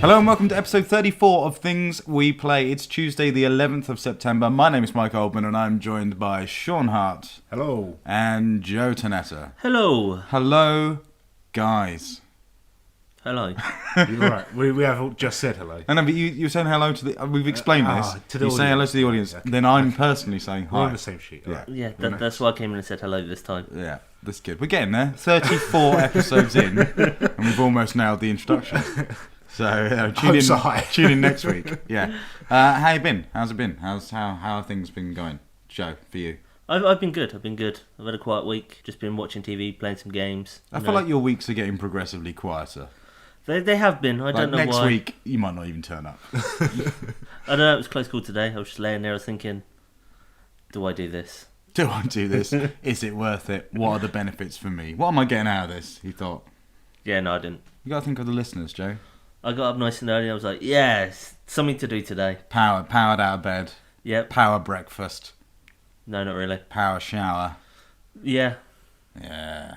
Hello and welcome to episode 34 of Things We Play. It's Tuesday the 11th of September. My name is Mike Oldman and I'm joined by Sean Hart. Hello. And Joe Tanetta. Hello. Hello, guys. Hello. You're right. We have just said hello. No, but you're saying hello to the... We've explained this. To the you say hello to the audience. Okay. Then I'm personally saying hi. We're on the same sheet. Yeah. Right. Yeah, that's why I came in and said hello this time. Yeah, that's good. We're getting there. 34 episodes in and we've almost nailed the introduction. So tune in next week. Yeah. How you been? How's it been? How have things been going, Joe, for you? I've been good. I've had a quiet week. Just been watching TV, playing some games. I feel like your weeks are getting progressively quieter. They have been. I don't know why. Next week, you might not even turn up. I don't know. It was a close call today. I was just laying there. I was thinking, do I do this? Do I do this? Is it worth it? What are the benefits for me? What am I getting out of this? He thought. Yeah, no, I didn't. You got to think of the listeners, Joe. I got up nice and early. I was like, yes, something to do today. Powered out of bed. Yep. Power breakfast. No, not really. Power shower. Yeah. Yeah.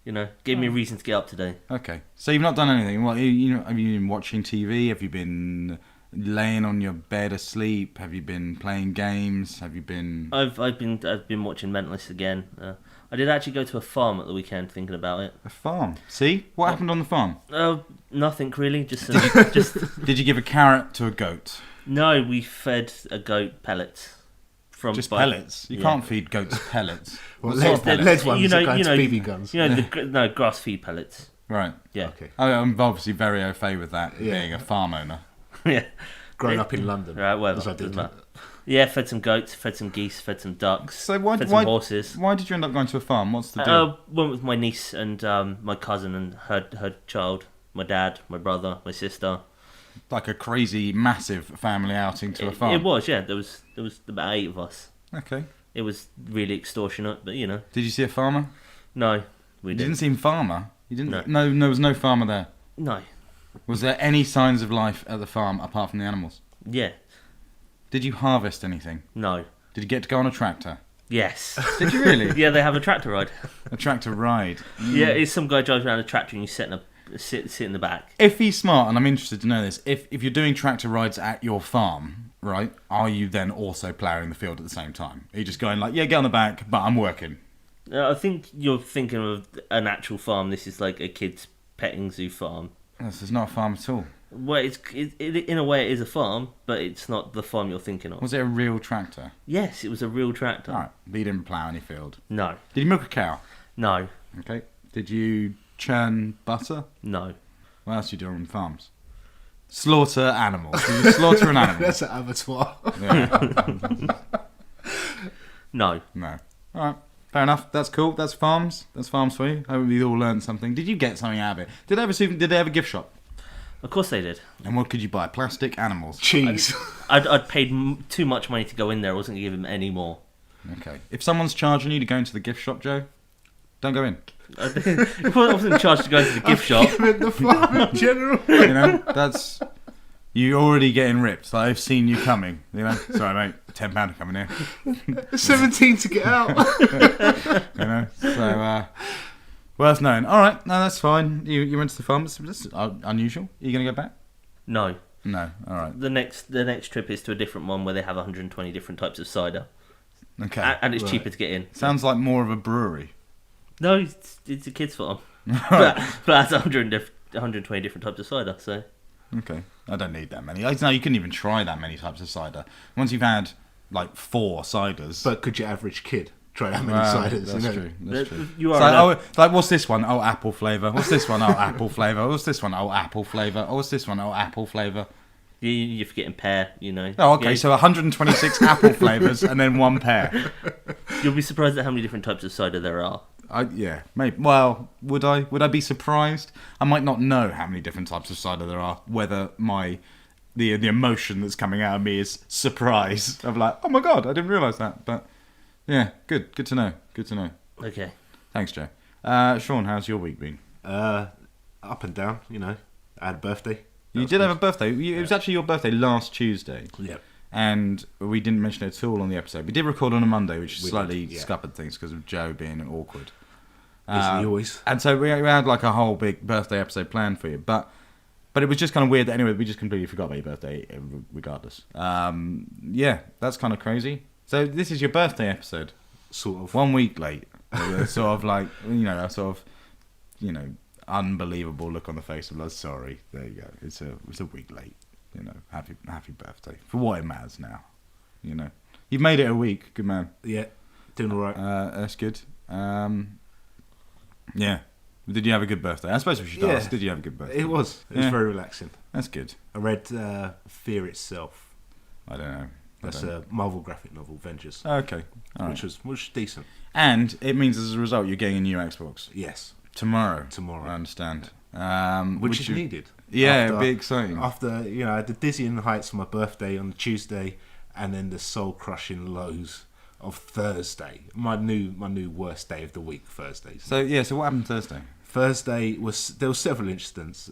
You know, gave me a reason to get up today. Okay. So you've not done anything. What, have you been watching TV? Have you been laying on your bed asleep? Have you been playing games? Have you been... I've been watching Mentalist again. I did actually go to a farm at the weekend thinking about it. A farm? See? What happened on the farm? Nothing really. Just Did you give a carrot to a goat? No, we fed a goat pellets. Just pellets? You can't feed goats pellets. Well, What sort of pellets? lead ones are going to BB guns. You know, grass feed pellets. Right. Yeah. Okay. I'm obviously very au fait with that, being a farm owner. Yeah. Growing up in London. Right, whatever. As I did. Doesn't matter. Yeah, fed some goats, fed some geese, fed some ducks, So fed some horses. Why did you end up going to a farm? What's the deal? Went with my niece and my cousin and her child, my dad, my brother, my sister. Like a crazy, massive family outing to a farm? It was, yeah. There was about 8 of us. Okay. It was really extortionate, but you know. Did you see a farmer? No, we You didn't. didn't see a farmer? You didn't? No. No, there was no farmer there. No. Was there any signs of life at the farm apart from the animals? Yeah. Did you harvest anything? No. Did you get to go on a tractor? Yes. Did you really? Yeah, they have a tractor ride. A tractor ride? Yeah, it's some guy drives around a tractor and you sit in the back. If he's smart, and I'm interested to know this, if you're doing tractor rides at your farm, right, are you then also ploughing the field at the same time? Are you just going like, yeah, get on the back, but I'm working? I think you're thinking of an actual farm. This is like a kid's petting zoo farm. This is not a farm at all. Well, in a way it is a farm, but it's not the farm you're thinking of. Was it a real tractor? Yes, it was a real tractor. Alright, but you didn't plough any field. No. Did you milk a cow? No. Okay. Did you churn butter? No. What else do you do on farms? Slaughter animals. Did you slaughter an animal? That's an abattoir. Yeah. No. No. Alright. Fair enough. That's cool. That's farms. That's farms for you. I hope you all learned something. Did you get something out of it? Did they have a gift shop? Of course they did. And what could you buy? Plastic animals. Cheese. I'd paid too much money to go in there. I wasn't going to give him any more. Okay. If someone's charging you to go into the gift shop, Joe, don't go in. If I wasn't charged to go into the gift shop. Given the farm in general. You know, that's... You're already getting ripped. Like, I've seen you coming. You know? Sorry, mate. £10 coming here. 17 to get out. You know? So, worth knowing. All right. No, that's fine. You went to the farm. That's unusual. Are you going to go back? No. No. All right. The next trip is to a different one where they have 120 different types of cider. Okay. And it's cheaper to get in. Sounds like more of a brewery. No, it's a kid's farm. but that's 120 different types of cider, so... Okay. I don't need that many. No, you couldn't even try that many types of cider. Once you've had, like, 4 ciders... But could your average kid try that many ciders? That's true. That's true. You It's are like, what's this one? Oh, apple flavour. What's this one? Oh, apple flavour. What's this one? Oh, apple flavour. Oh, what's this one? Oh, apple flavour. You're forgetting pear, you know. Oh, okay, Yeah. so 126 apple flavours and then 1 pear. You'll be surprised at how many different types of cider there are. Yeah, maybe. Well, would I be surprised? I might not know how many different types of cider there are. Whether the emotion that's coming out of me is surprise of like, oh my god, I didn't realise that. But yeah, good to know. Good to know. Okay. Thanks, Joe. Sean, how's your week been? Up and down, you know. I had a birthday. You did have a birthday. It was actually your birthday last Tuesday. Yep. And we didn't mention it at all on the episode. We did record on a Monday, which We slightly did, yeah. scuppered things because of Joe being awkward. Isn't he always? And so we had like a whole big birthday episode planned for you. But But it was just kind of weird that anyway, we just completely forgot about your birthday regardless. Yeah, that's kind of crazy. So this is your birthday episode. Sort of. 1 week late. Sort of like, a sort of, unbelievable look on the face of, sorry, there you go. It's a week late. Happy birthday. For what it matters now. You've made it a week. Good man. Yeah, doing all right. That's good. Yeah. Did you have a good birthday? I suppose we should ask. Did you have a good birthday? It was. It was very relaxing. That's good. I read Fear Itself. I don't know. That's a Marvel graphic novel, Avengers. Okay. All which right. was decent. And it means as a result you're getting a new Xbox. Yes. Tomorrow. I understand. Which is needed. Yeah, it'd be exciting. After, I had the dizzying heights on my birthday on Tuesday, and then the soul-crushing lows of Thursday. My new worst day of the week, Thursdays. So what happened Thursday? Thursday there were several incidents.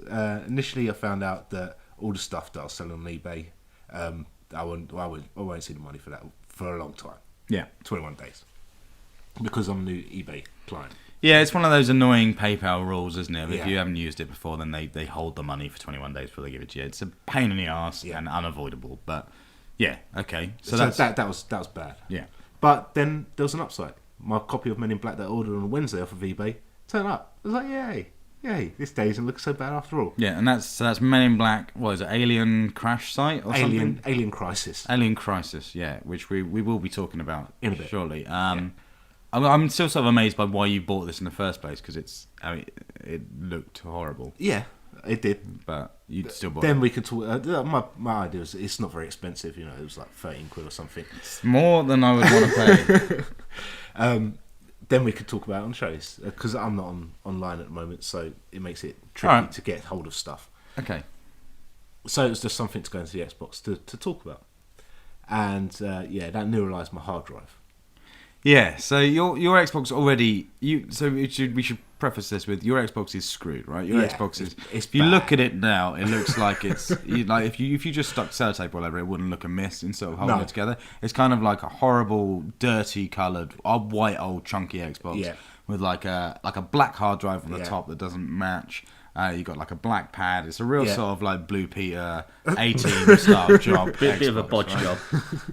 Initially, I found out that all the stuff that I was selling on eBay, I won't see the money for that for a long time. Yeah, 21 days, because I'm a new eBay client. Yeah, it's one of those annoying PayPal rules, isn't it? Yeah. If you haven't used it before, then they hold the money for 21 days before they give it to you. It's a pain in the arse and unavoidable. But yeah, okay. So that was bad. Yeah. But then there was an upside. My copy of Men in Black that I ordered on Wednesday off of eBay turned up. I was like, yay! This day doesn't look so bad after all. Yeah, and that's Men in Black. What is it? Alien Crash Site or something? Alien Crisis. Alien Crisis. Yeah, which we will be talking about in a bit shortly. I'm still sort of amazed by why you bought this in the first place because it looked horrible. Yeah, it did. But you still bought Then it. we could talk. My idea was it's not very expensive. It was like 13 quid or something. It's more than I would want to pay. Then we could talk about it on shows because I'm not online at the moment, so it makes it tricky to get hold of stuff. Okay. So it was just something to go into the Xbox to talk about, and that neuralized my hard drive. Yeah, so your Xbox already we should preface this with your Xbox is screwed, right? Your Xbox is if you look at it now, it looks like it's like if you just stuck sellotape all over it, wouldn't look amiss in sort of holding it together. It's kind of like a horrible, dirty coloured, white old chunky Xbox with like a black hard drive on the top that doesn't match. You got like a black pad. It's a real sort of like Blue Peter 18 style job. Bit of a bodge job.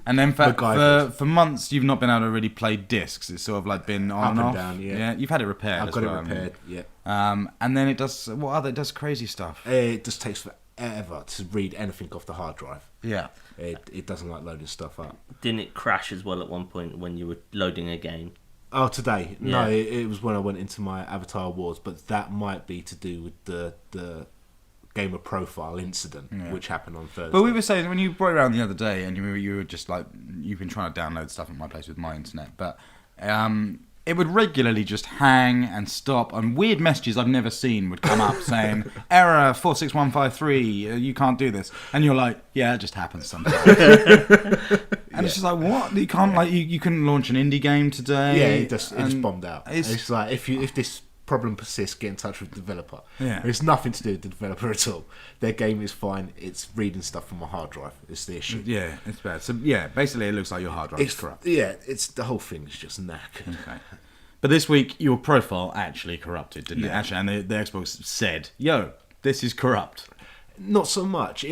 And then for months you've not been able to really play discs. It's sort of like been on and off. Down, yeah. You've had it repaired. I've got it repaired. Yeah. And then it does it does crazy stuff. It just takes forever to read anything off the hard drive. Yeah. It doesn't like loading stuff up. Didn't it crash as well at one point when you were loading a game? Oh, today? Yeah. No, it was when I went into my Avatar Awards, but that might be to do with the gamer profile incident, which happened on Thursday. But we were saying, when you brought it around the other day, and you were just like, you've been trying to download stuff at my place with my internet, but it would regularly just hang and stop, and weird messages I've never seen would come up saying, error 46153, you can't do this. And you're like, yeah, it just happens sometimes. And it's just like, what? You can't you couldn't launch an indie game today. Yeah, it just bombed out. It's like if this problem persists, get in touch with the developer. Yeah. It's nothing to do with the developer at all. Their game is fine. It's reading stuff from a hard drive. It's the issue. Yeah, it's bad. So yeah, basically it looks like your hard drive is corrupt. Yeah, it's the whole thing is just knackered. Okay. But this week your profile actually corrupted, didn't it? Actually, and the Xbox said, "Yo, this is corrupt." Not so much.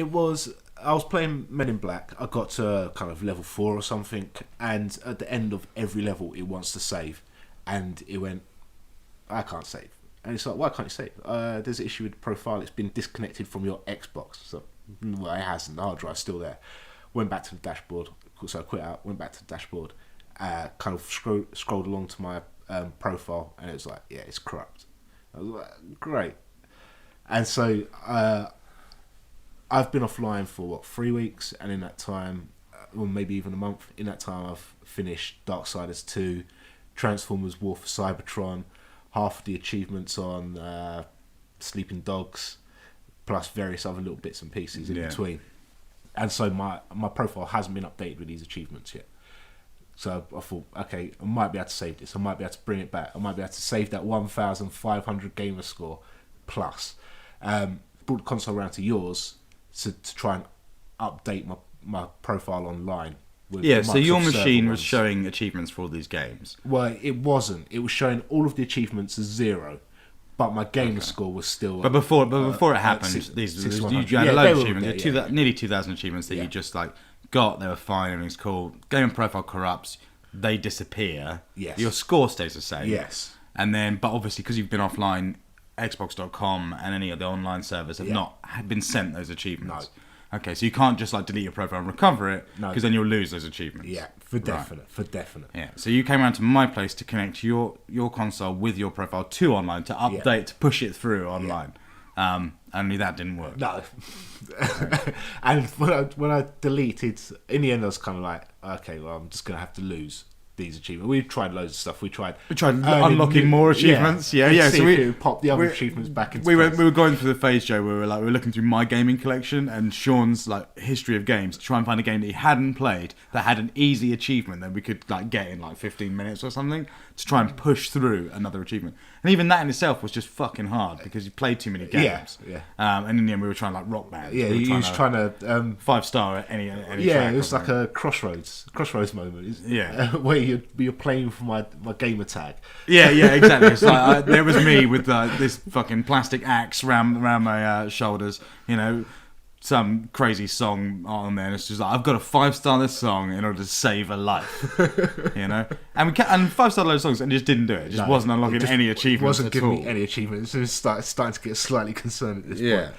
I was playing Men in Black. I got to kind of level 4 or something, and at the end of every level, it wants to save, and it went, I can't save. And it's like, why can't you save? There's an issue with the profile. It's been disconnected from your Xbox. So, well, it hasn't. The hard drive's still there. Went back to the dashboard. So I quit out. Went back to the dashboard. Kind of scrolled along to my profile, and it was like, yeah, it's corrupt. I was like, great. And so I've been offline for 3 weeks, and in that time, or maybe even a month, in that time I've finished Darksiders 2, Transformers War for Cybertron, half of the achievements on Sleeping Dogs, plus various other little bits and pieces in between. And so my profile hasn't been updated with these achievements yet. So I thought, okay, I might be able to save this. I might be able to bring it back. I might be able to save that 1,500 gamer score plus. Brought the console around to yours to try and update my profile online. With so your machine was showing achievements for all these games. Well, it wasn't. It was showing all of the achievements as 0, but my gamer score was still. But before it happened, you had a load of achievements. Nearly 2,000 achievements that you just like got. They were fine. Everything's cool. Game profile corrupts. They disappear. Yes. Your score stays the same. Yes. And then, but obviously, because you've been offline, Xbox.com and any of the online servers have not been sent those achievements. No. Okay, so you can't just like delete your profile and recover it, because then you'll lose those achievements. Yeah, for definite. Yeah, so you came around to my place to connect your console with your profile to online, to update, to push it through online. Only that didn't work. No. And when I deleted, in the end I was kind of like, okay, well, I'm just going to have to lose these achievements. We tried loads of stuff. We tried unlocking more achievements. Yeah. So we popped the other achievements back into. We were going through the phase, Joe, where we were looking through my gaming collection and Sean's like history of games to try and find a game that he hadn't played that had an easy achievement that we could like get in like 15 minutes or something to try and push through another achievement. And even that in itself was just fucking hard because you played too many games. Yeah. And in the end, we were trying like Rock Band. Yeah, he was trying to 5-star at any. Yeah, track it was like a crossroads moment. Yeah, where you're playing for my gamer tag. Yeah, exactly. It's like there was me with this fucking plastic axe around my shoulders. You know, some crazy song on there, and it's just like I've got to 5-star this song in order to save a life. You know, and 5-star those songs, and just didn't do it. It just wasn't unlocking any achievements. Wasn't giving me any achievements. It was starting to get slightly concerned at this point.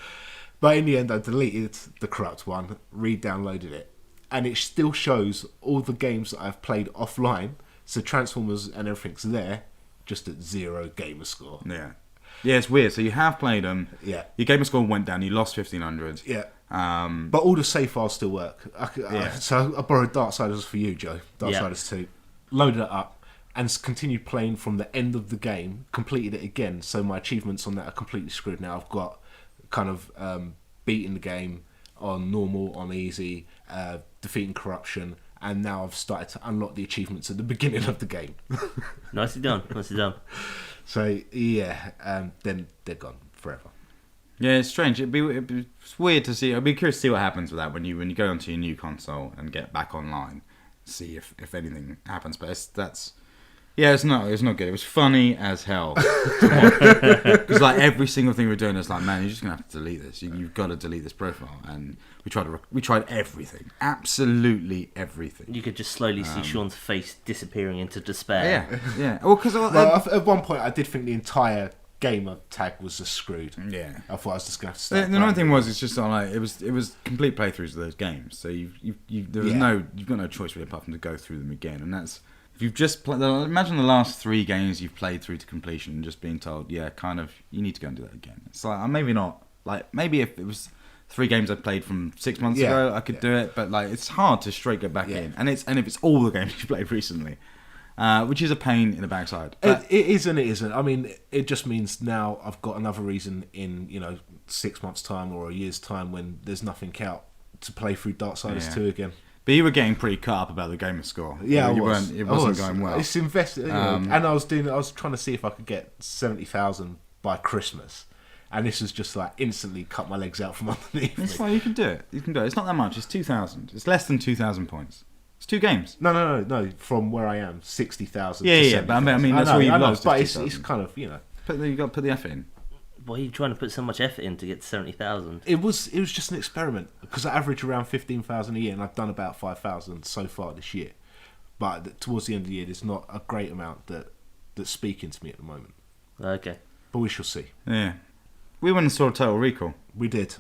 But in the end, I deleted the corrupt one, re-downloaded it, and it still shows all the games that I've played offline. So Transformers and everything's there, just at 0 gamer score. Yeah, it's weird. So you have played them. Yeah. Your gamer score went down. You lost 1,500. Yeah. But all the save files still work. So I borrowed Darksiders for you, Joe. Darksiders 2. Loaded it up and continued playing from the end of the game. Completed it again. So my achievements on that are completely screwed now. I've got kind of beating the game on normal, on easy, defeating corruption. And now I've started to unlock the achievements at the beginning of the game. Nicely done. So, then they're gone forever. Yeah, it's strange. It's weird to see. I'd be curious to see what happens with that when you go onto your new console and get back online. See if anything happens. But it's not good. It was funny as hell. Because like every single thing we're doing is like, man, you're just gonna have to delete this. You've got to delete this profile. And we tried everything, absolutely everything. You could just slowly see Sean's face disappearing into despair. Yeah. Well, because at one point I did think the entire gamer tag was just screwed. Yeah. I thought I was just going to start. The annoying thing was, it's just like it was complete playthroughs of those games. So you've got no choice really apart from to go through them again, and that's. If you've just played, imagine the last 3 games you've played through to completion and just being told, you need to go and do that again. It's like, maybe not. Like, maybe if it was 3 games I played from 6 months ago, I could do it. But like, it's hard to straight get back in. And if it's all the games you played recently, which is a pain in the backside. It is and it isn't. I mean, it just means now I've got another reason in 6 months' time or a year's time when there's nothing out to play through Darksiders 2 again. But you were getting pretty cut up about the gamer score. Yeah, It wasn't going well. It's invested, and I was trying to see if I could get 70,000 by Christmas, and this was just like instantly cut my legs out from underneath. It's fine. You can do it. It's not that much. It's 2,000. It's less than 2,000 points. It's 2 games. No. From where I am, 60,000. Yeah. But I mean, that's all you've lost. But it's kind of you got to put the effort in. Why are you trying to put so much effort in to get to 70,000? It was just an experiment because I average around 15,000 a year, and I've done about 5,000 so far this year. But towards the end of the year, there's not a great amount that's speaking to me at the moment. Okay, but we shall see. Yeah, we went and saw Total Recall. We did.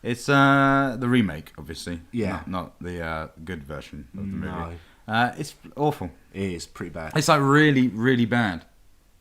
It's the remake, obviously. Yeah, not the good version of the movie. No, it's awful. It is pretty bad. It's like really, really bad.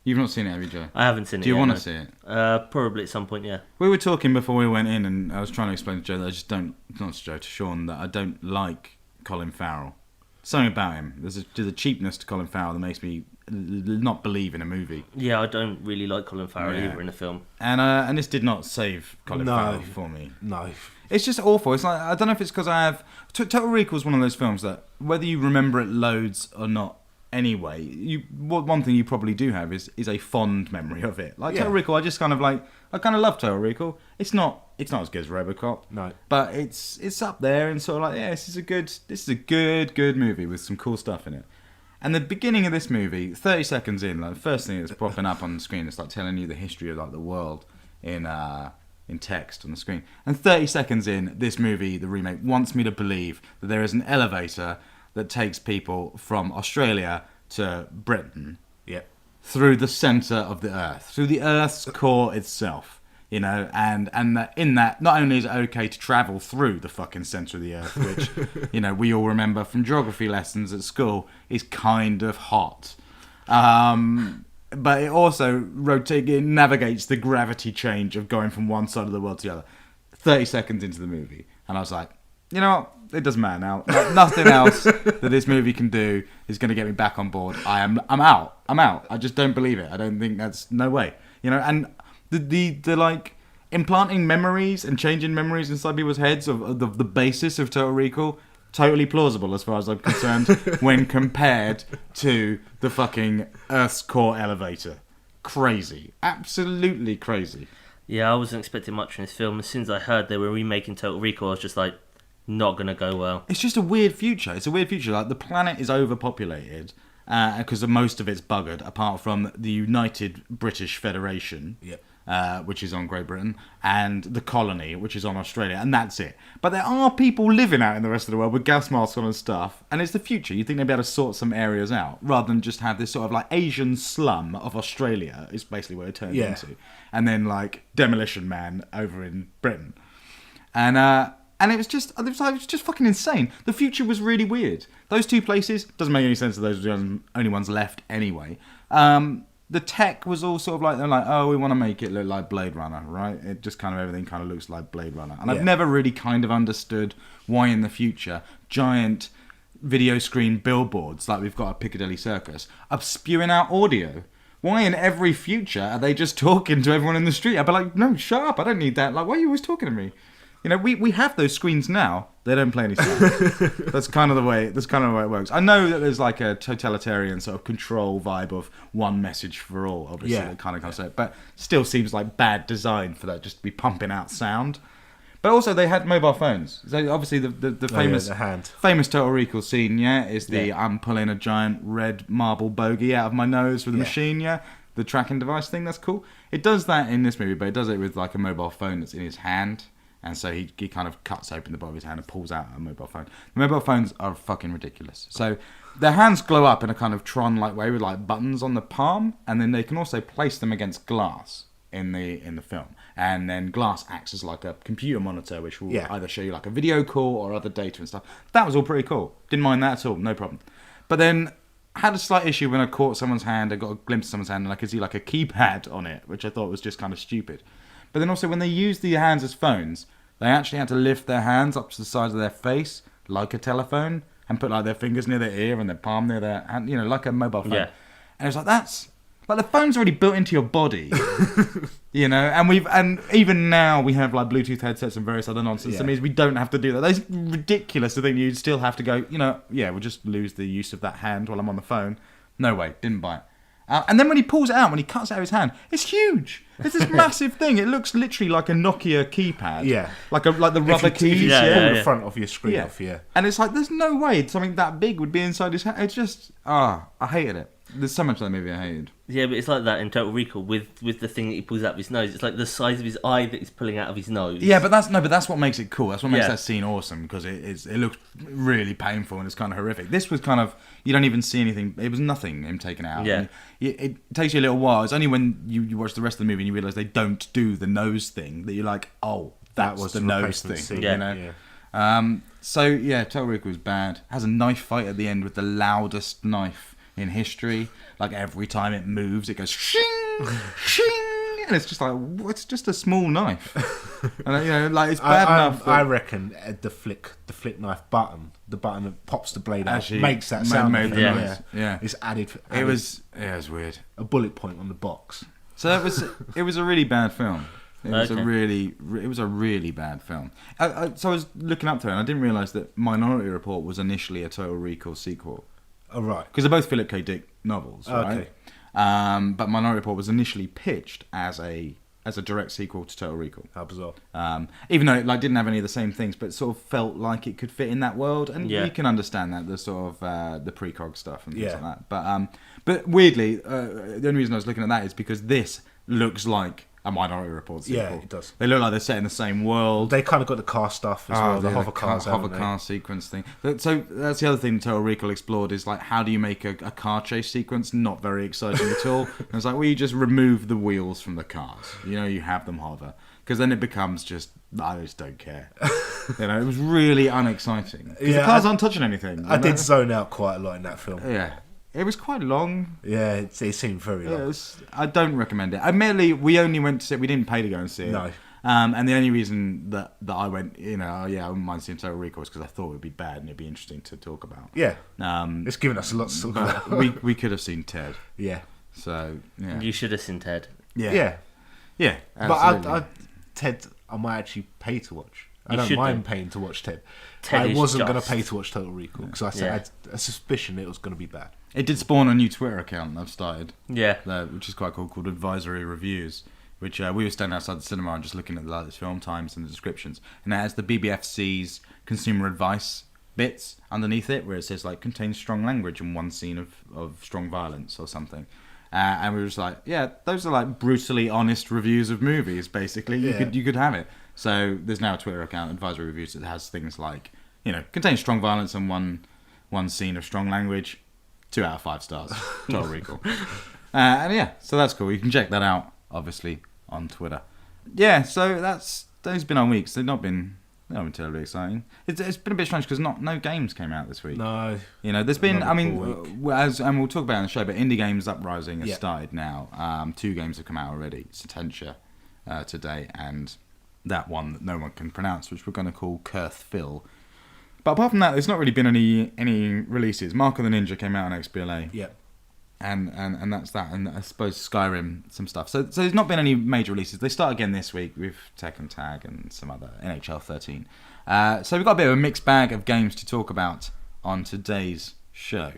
You've not seen it, have you, Joe? I haven't seen it. Do you want to see it? Probably at some point, yeah. We were talking before we went in, and I was trying to explain to Joe that I just don't, not to Joe, to Sean, that I don't like Colin Farrell. Something about him. There's a cheapness to Colin Farrell that makes me not believe in a movie. Yeah, I don't really like Colin Farrell either in a film. And this did not save Colin Farrell for me. No. It's just awful. It's like, I don't know if it's because I have... Total Recall is one of those films that, whether you remember it loads or not, anyway, one thing you probably do have is a fond memory of it. Like Total Recall, I just kind of like, I kind of love Total Recall. It's not as good as RoboCop. No. But it's up there and sort of like, this is a good movie with some cool stuff in it. And the beginning of this movie, 30 seconds in, like the first thing that's popping up on the screen, it's like telling you the history of like the world in text on the screen. And 30 seconds in, this movie, the remake, wants me to believe that there is an elevator that takes people from Australia to Britain. Yep. Through the centre of the Earth, through the Earth's core itself, you know, and that in that, not only is it okay to travel through the fucking centre of the Earth, which, you know, we all remember from geography lessons at school, is kind of hot. But it also it navigates the gravity change of going from one side of the world to the other. 30 seconds into the movie, and I was like, you know what? It doesn't matter now. Nothing else that this movie can do is going to get me back on board. I'm out. I just don't believe it. I don't think that's no way. You know, and the like implanting memories and changing memories inside people's heads of the basis of Total Recall, totally plausible as far as I'm concerned when compared to the fucking Earth's core elevator. Crazy. Absolutely crazy. Yeah, I wasn't expecting much from this film. As soon as I heard they were remaking Total Recall, I was just like, not gonna go well. It's just a weird future. It's a weird future. Like the planet is overpopulated because most of it's buggered, apart from the United British Federation, which is on Great Britain, and the colony, which is on Australia, and that's it. But there are people living out in the rest of the world with gas masks on and stuff, and it's the future. You think they'd be able to sort some areas out rather than just have this sort of like Asian slum of Australia is basically what it turns into, and then like Demolition Man over in Britain, and it was just fucking insane. The future was really weird. Those two places, doesn't make any sense that those are the only ones left anyway. The tech was all sort of like, they're like, oh, we want to make it look like Blade Runner, right? It just kind of, everything kind of looks like Blade Runner. And I've never really kind of understood why in the future giant video screen billboards like we've got at Piccadilly Circus are spewing out audio. Why in every future are they just talking to everyone in the street? I'd be like, no, shut up, I don't need that. Like, why are you always talking to me? You know, we have those screens now. They don't play any sound. That's kind of the way it works. I know that there's like a totalitarian sort of control vibe of one message for all, obviously, that kind of concept. But still seems like bad design for that just to be pumping out sound. But also they had mobile phones. So obviously the famous famous Total Recall scene, is the I'm pulling a giant red marble bogey out of my nose with a machine, the tracking device thing. That's cool. It does that in this movie, but it does it with like a mobile phone that's in his hand. And so he kind of cuts open the bottom of his hand and pulls out a mobile phone. The mobile phones are fucking ridiculous. So their hands glow up in a kind of Tron-like way with like buttons on the palm, and then they can also place them against glass in the film. And then glass acts as like a computer monitor, which will either show you like a video call or other data and stuff. That was all pretty cool. Didn't mind that at all, no problem. But then I had a slight issue when I caught someone's hand, I got a glimpse of someone's hand, and I could see like a keypad on it, which I thought was just kind of stupid. But then also when they used the hands as phones, they actually had to lift their hands up to the size of their face, like a telephone, and put like their fingers near their ear and their palm near their hand, you know, like a mobile phone. Yeah. And it was like, that's like the phone's already built into your body, you know. And even now we have like Bluetooth headsets and various other nonsense. That means we don't have to do that. That's ridiculous to think you'd still have to go, you know, we'll just lose the use of that hand while I'm on the phone. No way, didn't buy it. And then when he pulls it out, when he cuts out his hand, it's huge. It's this massive thing. It looks literally like a Nokia keypad. Yeah. Like the rubber keys. Pull the front of your screen off, And it's like, there's no way something that big would be inside his hand. It's just, I hated it. There's so much of that movie I hated. Yeah, but it's like that in Total Recall with the thing that he pulls out of his nose. It's like the size of his eye that he's pulling out of his nose. Yeah, but that's what makes it cool. That's what makes that scene awesome, because it looks really painful and it's kind of horrific. This was kind of, you don't even see anything. It was nothing, him taken out. Yeah. It takes you a little while. It's only when you watch the rest of the movie and you realise they don't do the nose thing that you're like, oh, that was the nose thing. Scene. You know? Yeah. Total Recall was bad. Has a knife fight at the end with the loudest knife in history. Like every time it moves, it goes shing, shing, and it's just like, it's just a small knife. And you know, like it's bad enough. I reckon the flick knife button, the button that pops the blade out, makes that sound. It's added. It was weird. A bullet point on the box. So it was a really bad film. It was a really bad film. So I was looking up to it, and I didn't realise that Minority Report was initially a Total Recall sequel. Oh, right. Because they're both Philip K. Dick novels, right? Okay. But Minority Report was initially pitched as a as a direct sequel to Total Recall. How bizarre. Even though it didn't have any of the same things, but sort of felt like it could fit in that world, and you can understand that the sort of the precog stuff and things like that. But weirdly, the only reason I was looking at that is because this looks like a Minority Report sequel. Yeah, it does. They look like they're set in the same world. They kind of got the car stuff as well, the hover cars. Hover car sequence thing. So that's the other thing Total Recall explored is how do you make a car chase sequence not very exciting at all? And it's like, well, you just remove the wheels from the cars. You have them hover. Because then it becomes just, I just don't care. It was really unexciting. Because the cars aren't touching anything. I did zone out quite a lot in that film. Yeah. It was quite long. Yeah, it seemed very long. I don't recommend it. Admittedly, we only went to see it. We didn't pay to go and see it. No. And the only I went, I wouldn't mind seeing Total Recall is because I thought it would be bad and it'd be interesting to talk about. Yeah. It's given us a lot to talk about. we could have seen Ted. Yeah. So, yeah. You should have seen Ted. Yeah. Yeah. But Ted, I might actually pay to watch. I don't mind paying to watch Ted. I wasn't going to pay to watch Total Recall because I had a suspicion it was going to be bad. It did spawn a new Twitter account I've started. Yeah. Which is quite cool, called Advisory Reviews. Which we were standing outside the cinema and just looking at the film times and the descriptions. And it has the BBFC's consumer advice bits underneath it where it says, contains strong language and one scene of strong violence or something. And we were just like, yeah, those are brutally honest reviews of movies, basically. You could have it. So there's now a Twitter account, Advisory Reviews, that has things like, contains strong violence and one scene of strong language. 2 out of 5 stars. Total Recall. So that's cool. You can check that out, obviously, on Twitter. Yeah, so those been our weeks. They've not been terribly exciting. It's been a bit strange because no games came out this week. No. There's been, and we'll talk about it in the show, but Indie Games Uprising has started now. 2 games have come out already. Sententia today, and that one that no one can pronounce, which we're going to call qrth-phyl. But apart from that, there's not really been any releases. Mark of the Ninja came out on XBLA. Yeah. And that's that. And I suppose Skyrim, some stuff. So there's not been any major releases. They start again this week with Tekken Tag and some other NHL 13. So we've got a bit of a mixed bag of games to talk about on today's show.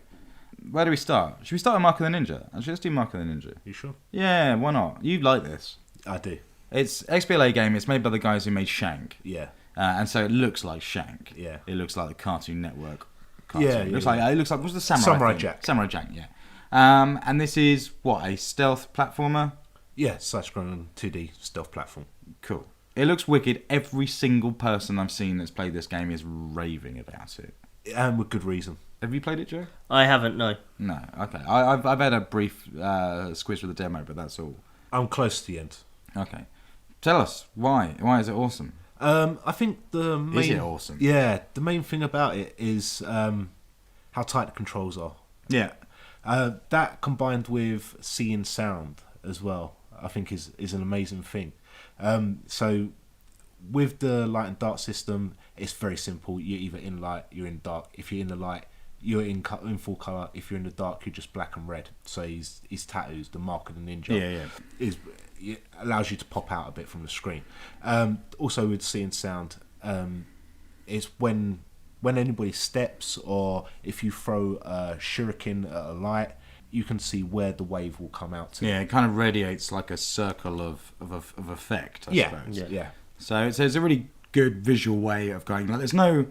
Where do we start? Should we start with Mark of the Ninja? Actually, let's do Mark of the Ninja. You sure? Yeah, why not? You like this. I do. It's XBLA game. It's made by the guys who made Shank. Yeah. And so it looks like Shank. Yeah. It looks like the Cartoon Network cartoon. Yeah, it looks like what's the Samurai Jack. Samurai Jack, yeah. And this is a stealth platformer? Yeah, side-scrolling 2D stealth platform. Cool. It looks wicked. Every single person I've seen that's played this game is raving about it. And with good reason. Have you played it, Joe? I haven't, no. No, okay. I've had a brief squiz with the demo, but that's all. I'm close to the end. Okay. Tell us, why? Why is it awesome? I think the main... Is it awesome? Yeah, the main thing about it is how tight the controls are. Yeah. That combined with seeing sound as well, I think is an amazing thing. So with the light and dark system, it's very simple. You're either in light, you're in dark. If you're in the light, you're in full colour. If you're in the dark, you're just black and red. So his tattoos, the Mark of the Ninja, it allows you to pop out a bit from the screen. Also with seeing sound, it's when anybody steps or if you throw a shuriken at a light, you can see where the wave will come out to. Yeah, it kind of radiates like a circle of effect, I suppose. Yeah. So it's a really good visual way of going. There's no,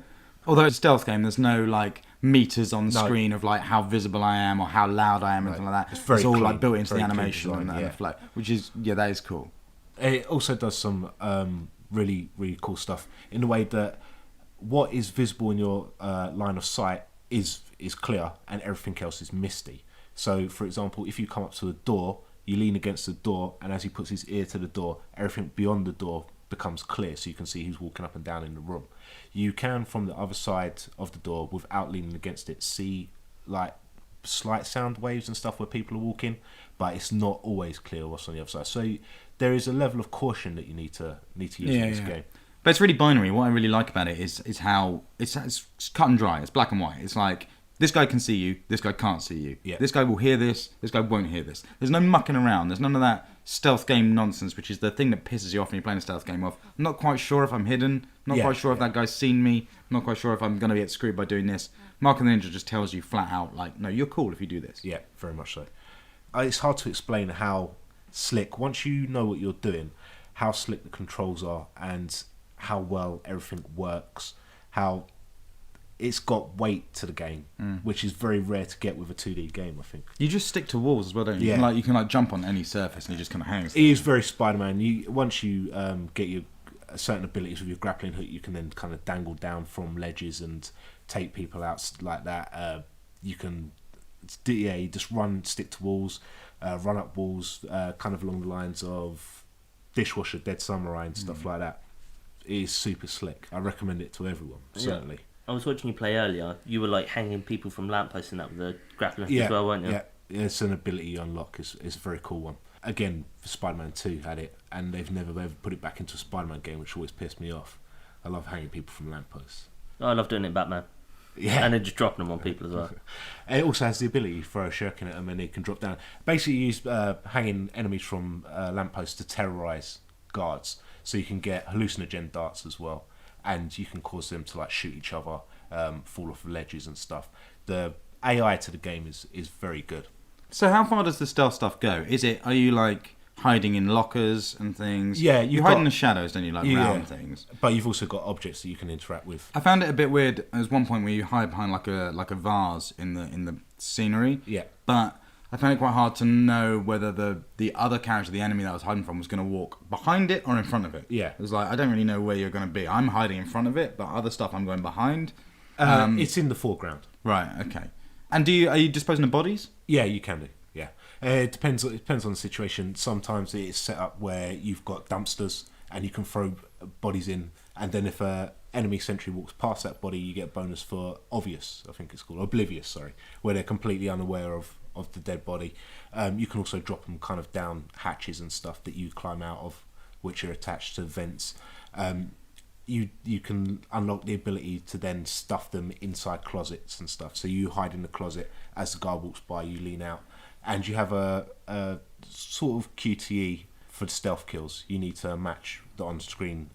although it's a stealth game, there's no meters on the screen of how visible I am or how loud I am, anything like that. It's all clean, built into the animation design, and the flow, which is that is cool. It also does some really, really cool stuff in the way that what is visible in your line of sight is clear and everything else is misty. So, for example, if you come up to a door, you lean against the door, and as he puts his ear to the door, everything beyond the door becomes clear, so you can see who's walking up and down in the room. You can, from the other side of the door, without leaning against it, see slight sound waves and stuff where people are walking, but it's not always clear what's on the other side. So there is a level of caution that you need to use in this game. But it's really binary. What I really like about it is how it's cut and dry. It's black and white. It's like, this guy can see you, this guy can't see you. Yeah. This guy will hear this guy won't hear this. There's no mucking around. There's none of that stealth game nonsense, which is the thing that pisses you off when you're playing a stealth game off. I'm not quite sure if I'm hidden. Not quite sure if that guy's seen me. I'm not quite sure if I'm going to get screwed by doing this. Mark of the Ninja just tells you flat out, no, you're cool if you do this. Yeah, very much so. It's hard to explain how slick, once you know what you're doing, how slick the controls are and how well everything works, how it's got weight to the game, which is very rare to get with a 2D game, I think. You just stick to walls as well, don't you? Yeah. You can jump on any surface and you just kind of hang. It is very Spider-Man. Once you get your certain abilities with your grappling hook, you can then kind of dangle down from ledges and take people out like that. You can, you just stick to walls, run up walls, kind of along the lines of Dishwasher, Dead Samurai and stuff like that. It is super slick. I recommend it to everyone, certainly. I was watching you play earlier. You were like hanging people from lampposts and that with the grappling hook as well, weren't you? Yeah, it's an ability you unlock. It's a very cool one. Again, for Spider-Man 2 had it, and they've never ever put it back into a Spider-Man game, which always pissed me off. I love hanging people from lampposts. I love doing it in Batman. Yeah. And then just dropping them on people as well. It also has the ability to throw a shuriken at them and they can drop down. Basically, you use hanging enemies from lampposts to terrorise guards. So you can get hallucinogen darts as well. And you can cause them to like shoot each other, fall off ledges and stuff. The AI to the game is very good. So how far does the stealth stuff go? Are you like hiding in lockers and things? Yeah, you hide in the shadows, don't you? Like round things. But you've also got objects that you can interact with. I found it a bit weird. There's one point where you hide behind like a vase in the scenery. Yeah. But I found it quite hard to know whether the other character, the enemy that I was hiding from, was going to walk behind it or in front of it. Yeah. It was like, I don't really know where you're going to be. I'm hiding in front of it, but other stuff I'm going behind. It's in the foreground. Right, okay. And are you disposing of bodies? Yeah, you can do. Yeah, it depends on the situation. Sometimes it's set up where you've got dumpsters and you can throw bodies in, and then if a enemy sentry walks past that body, you get a bonus for oblivious, where they're completely unaware of the dead body. You can also drop them kind of down hatches and stuff that you climb out of, which are attached to vents. You can unlock the ability to then stuff them inside closets and stuff. So you hide in the closet, as the guard walks by, you lean out, and you have a sort of QTE for the stealth kills. You need to match the on-screen,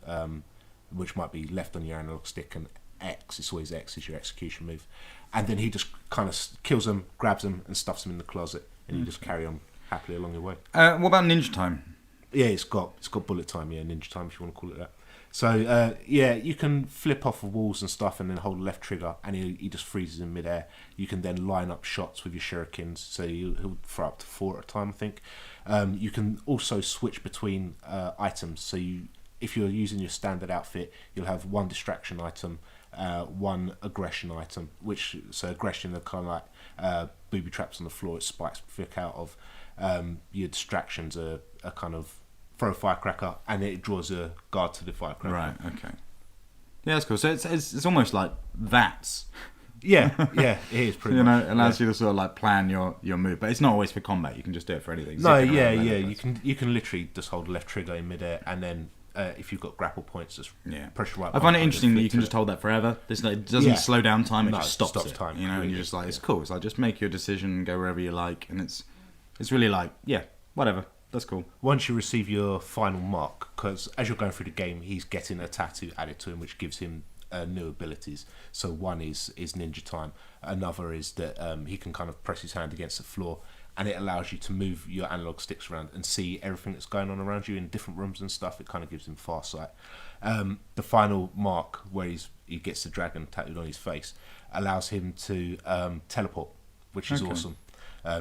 which might be left on your analog stick, and X. It's always X is your execution move. And then he just kind of kills them, grabs them, and stuffs them in the closet, and you just carry on happily along your way. What about ninja time? Yeah, it's got bullet time, ninja time, if you want to call it that. So, you can flip off of walls and stuff and then hold the left trigger and he just freezes in midair. You can then line up shots with your shurikens, so he'll throw up to 4 at a time, I think. You can also switch between items. So if you're using your standard outfit, you'll have one distraction item, one aggression item, so aggression are kind of like booby traps on the floor, it spikes flick out of. Your distractions are kind of throw a firecracker and it draws a guard to the firecracker. Right, okay. Yeah, that's cool. So it's almost like VATS. Yeah, it is pretty much. It allows you to sort of like plan your move, but it's not always for combat. You can just do it for anything. No, you can literally just hold the left trigger in midair and then if you've got grapple points, just press right. I find it interesting that you can just hold that forever. It doesn't slow down time; it just stops it. Time. And you're just like, it's cool. It's like just make your decision, and go wherever you like, and it's really like, whatever. That's cool. Once you receive your final mark, because as you're going through the game, he's getting a tattoo added to him, which gives him new abilities. So one is ninja time. Another is that he can kind of press his hand against the floor, and it allows you to move your analog sticks around and see everything that's going on around you in different rooms and stuff. It kind of gives him far sight. The final mark, where he gets the dragon tattooed on his face, allows him to teleport, which is awesome.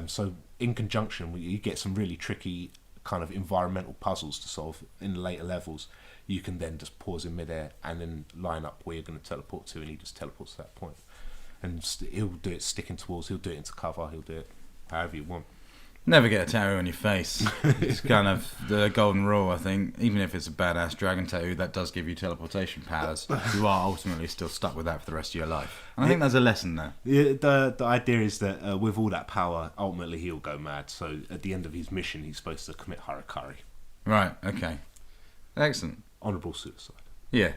So in conjunction, you get some really tricky kind of environmental puzzles to solve in the later levels. You can then just pause in midair and then line up where you're going to teleport to, and he just teleports to that point. And he'll do it sticking to walls, he'll do it into cover, he'll do it however you want. Never get a tattoo on your face. It's kind of the golden rule, I think. Even if it's a badass dragon tattoo that does give you teleportation powers, you are ultimately still stuck with that for the rest of your life. And I think there's a lesson there. The idea is that with all that power, ultimately he'll go mad. So at the end of his mission, he's supposed to commit harakiri. Right, okay. Excellent. Honourable suicide. Yeah,